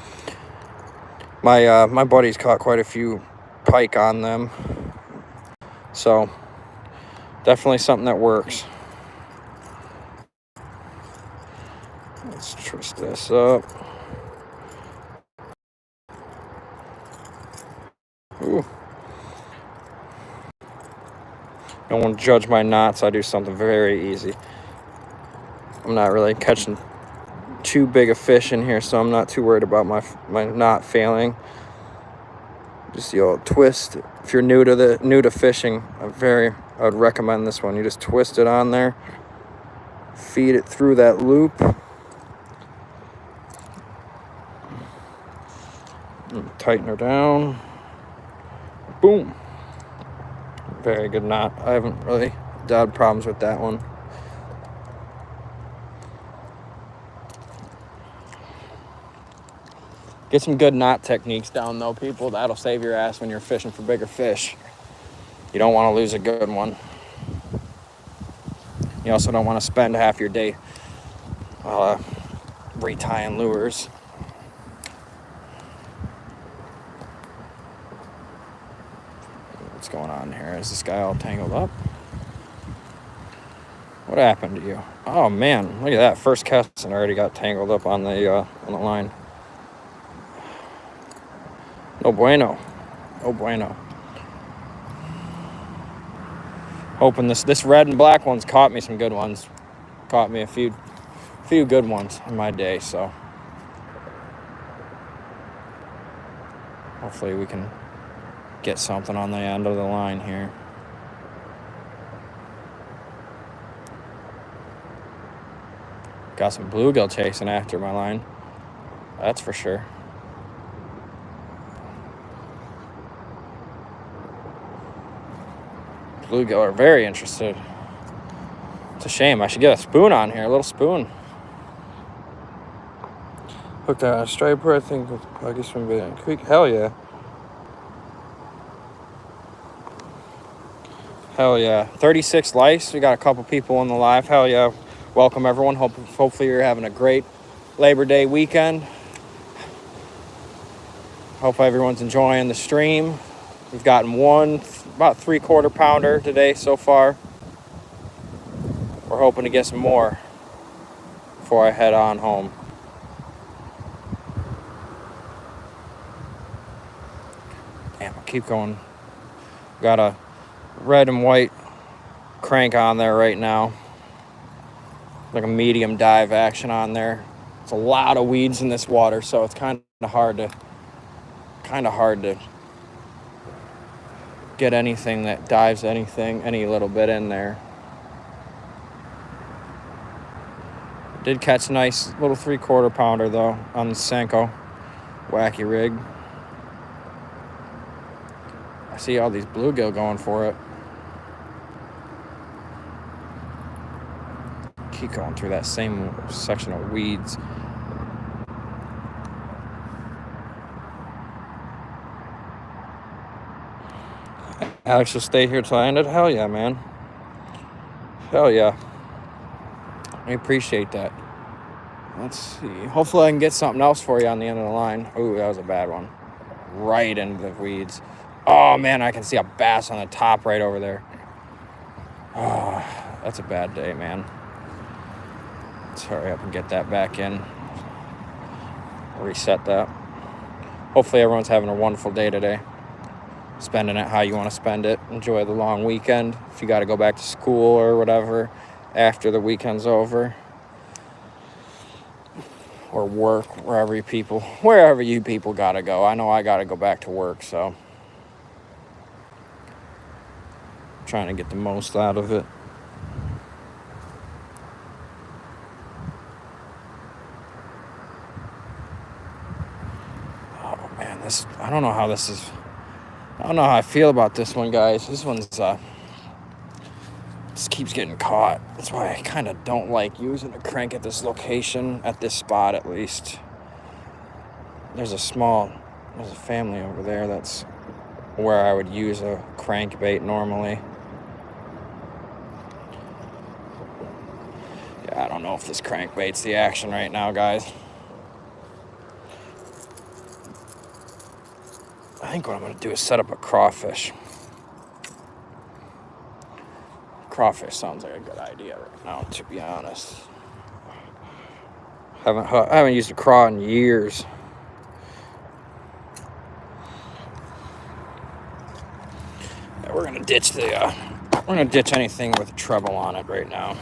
My buddies caught quite a few pike on them, so definitely something that works. Let's twist this up. Ooh. Don't want to judge my knots. I do something very easy. I'm not really catching too big a fish in here, so I'm not too worried about my knot failing. Just the old twist. If you're new to fishing, I would recommend this one. You just twist it on there, feed it through that loop, and tighten her down. Boom. Very good knot. I haven't really had problems with that one. Get some good knot techniques down though, people. That'll save your ass when you're fishing for bigger fish. You don't want to lose a good one. You also don't want to spend half your day retying lures. What's going on here? Is this guy all tangled up? What happened to you? Oh man, look at that. First cast and already got tangled up on the line. No bueno. No bueno. Hoping this red and black one's caught me some good ones. Caught me a few good ones in my day, so hopefully we can get something on the end of the line here. Got some bluegill chasing after my line. That's for sure. Bluegill are very interested. It's a shame. I should get a spoon on here, a little spoon. Hooked on a striper, I think, with Puggy Swim Bait and Creek. Hell yeah. Hell yeah. 36 likes. We got a couple people on the live. Hell yeah. Welcome everyone. Hopefully you're having a great Labor Day weekend. Hope everyone's enjoying the stream. We've gotten one about 3/4 pounder today so far. We're hoping to get some more before I head on home. Damn, I keep going. Got a red and white crank on there right now. Like a medium dive action on there. It's a lot of weeds in this water, so it's kind of hard to get anything that dives any little bit in there. Did catch a nice little 3/4 pounder though on the Senko wacky rig. I see all these bluegill going for it. Keep going through that same section of weeds. Alex will stay here till I end it. Hell yeah, man. Hell yeah. I appreciate that. Let's see. Hopefully I can get something else for you on the end of the line. Ooh, that was a bad one. Right into the weeds. Oh, man, I can see a bass on the top right over there. Oh, that's a bad day, man. Let's hurry up and get that back in. Reset that. Hopefully everyone's having a wonderful day today. Spending it how you want to spend it. Enjoy the long weekend. If you got to go back to school or whatever after the weekend's over. Or work, wherever you people got to go. I know I got to go back to work, so I'm trying to get the most out of it. Oh, man, I don't know how I feel about this one, guys. This one's, just keeps getting caught. That's why I kind of don't like using a crank at this location, at this spot at least. There's a family over there that's where I would use a crankbait normally. Yeah, I don't know if this crankbait's the action right now, guys. I think what I'm going to do is set up a crawfish. Crawfish sounds like a good idea right now, to be honest. I haven't used a craw in years. Yeah, we're gonna ditch anything with a treble on it right now.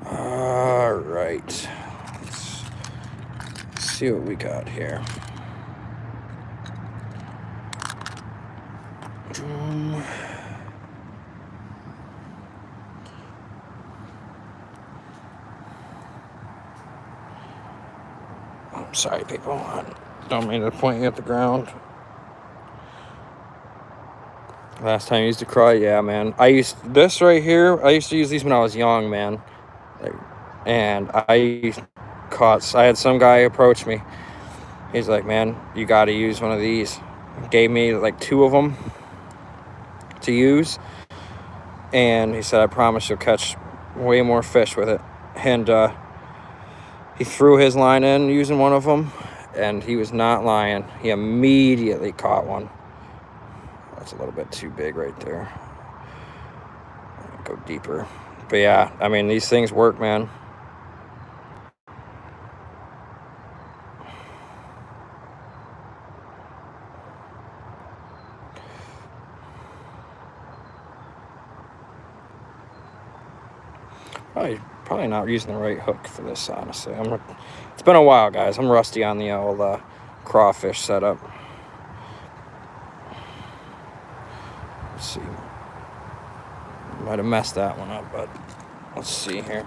All right, let's see what we got here. I'm sorry, people. I don't mean to point you at the ground. Last time I used a craw, yeah, man. I used to use these when I was young, man. And I had some guy approach me. He's like, man, you got to use one of these. Gave me like 2 of them to use, and he said, I promise you'll catch way more fish with it. And he threw his line in using one of them, and he was not lying. He immediately caught one. That's a little bit too big right there. Go deeper. But yeah, I mean, these things work, man. Probably not using the right hook for this, honestly. It's been a while, guys. I'm rusty on the old crawfish setup. Let's see. Might have messed that one up, but let's see here.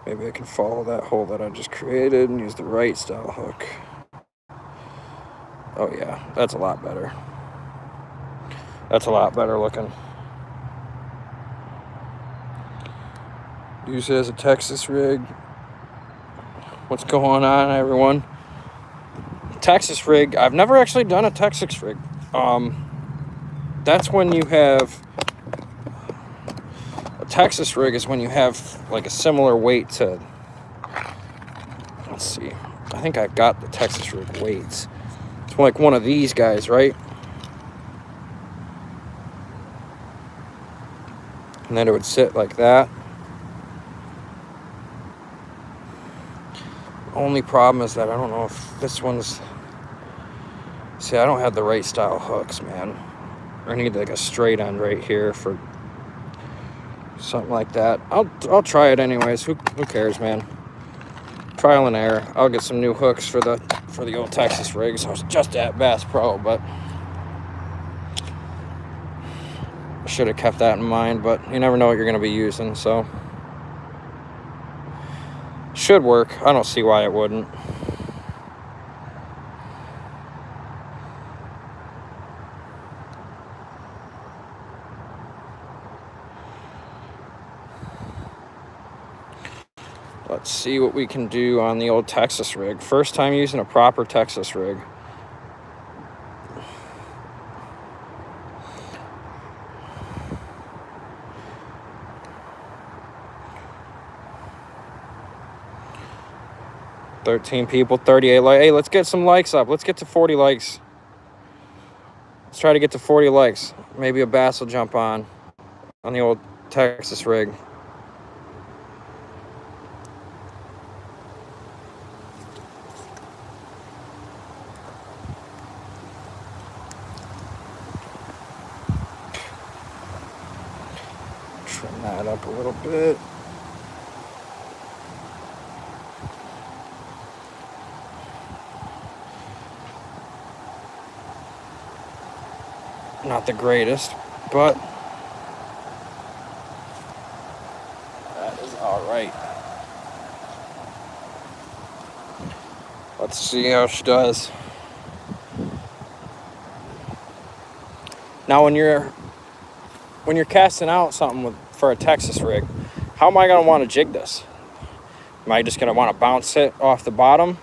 Maybe I can follow that hole that I just created and use the right style hook. Oh yeah, that's a lot better. That's a lot better looking. Use it as a Texas rig. What's going on, everyone? Texas rig. I've never actually done a Texas rig. That's when you have... Texas rig is when you have like a similar weight to, let's see, I think I've got the Texas rig weights. It's like one of these guys, right? And then it would sit like that. Only problem is that I don't know if this one's... See, I don't have the right style hooks, man. I need like a straight end right here for something like that. I'll try it anyways. Who cares, man? Trial and error. I'll get some new hooks for the old Texas rigs. I was just at Bass Pro, but I should have kept that in mind. But you never know what you're going to be using, so should work. I don't see why it wouldn't. Let's see what we can do on the old Texas rig. First time using a proper Texas rig. $13 people, 38 likes. Hey, let's get some likes up. Let's get to 40 likes. Let's try to get to 40 likes. Maybe a bass will jump on the old Texas rig. Trim that up a little bit. Not the greatest, but that is all right. Let's see how she does. Now, when you're casting out something for a Texas rig, how am I gonna want to jig this? Am I just gonna want to bounce it off the bottom?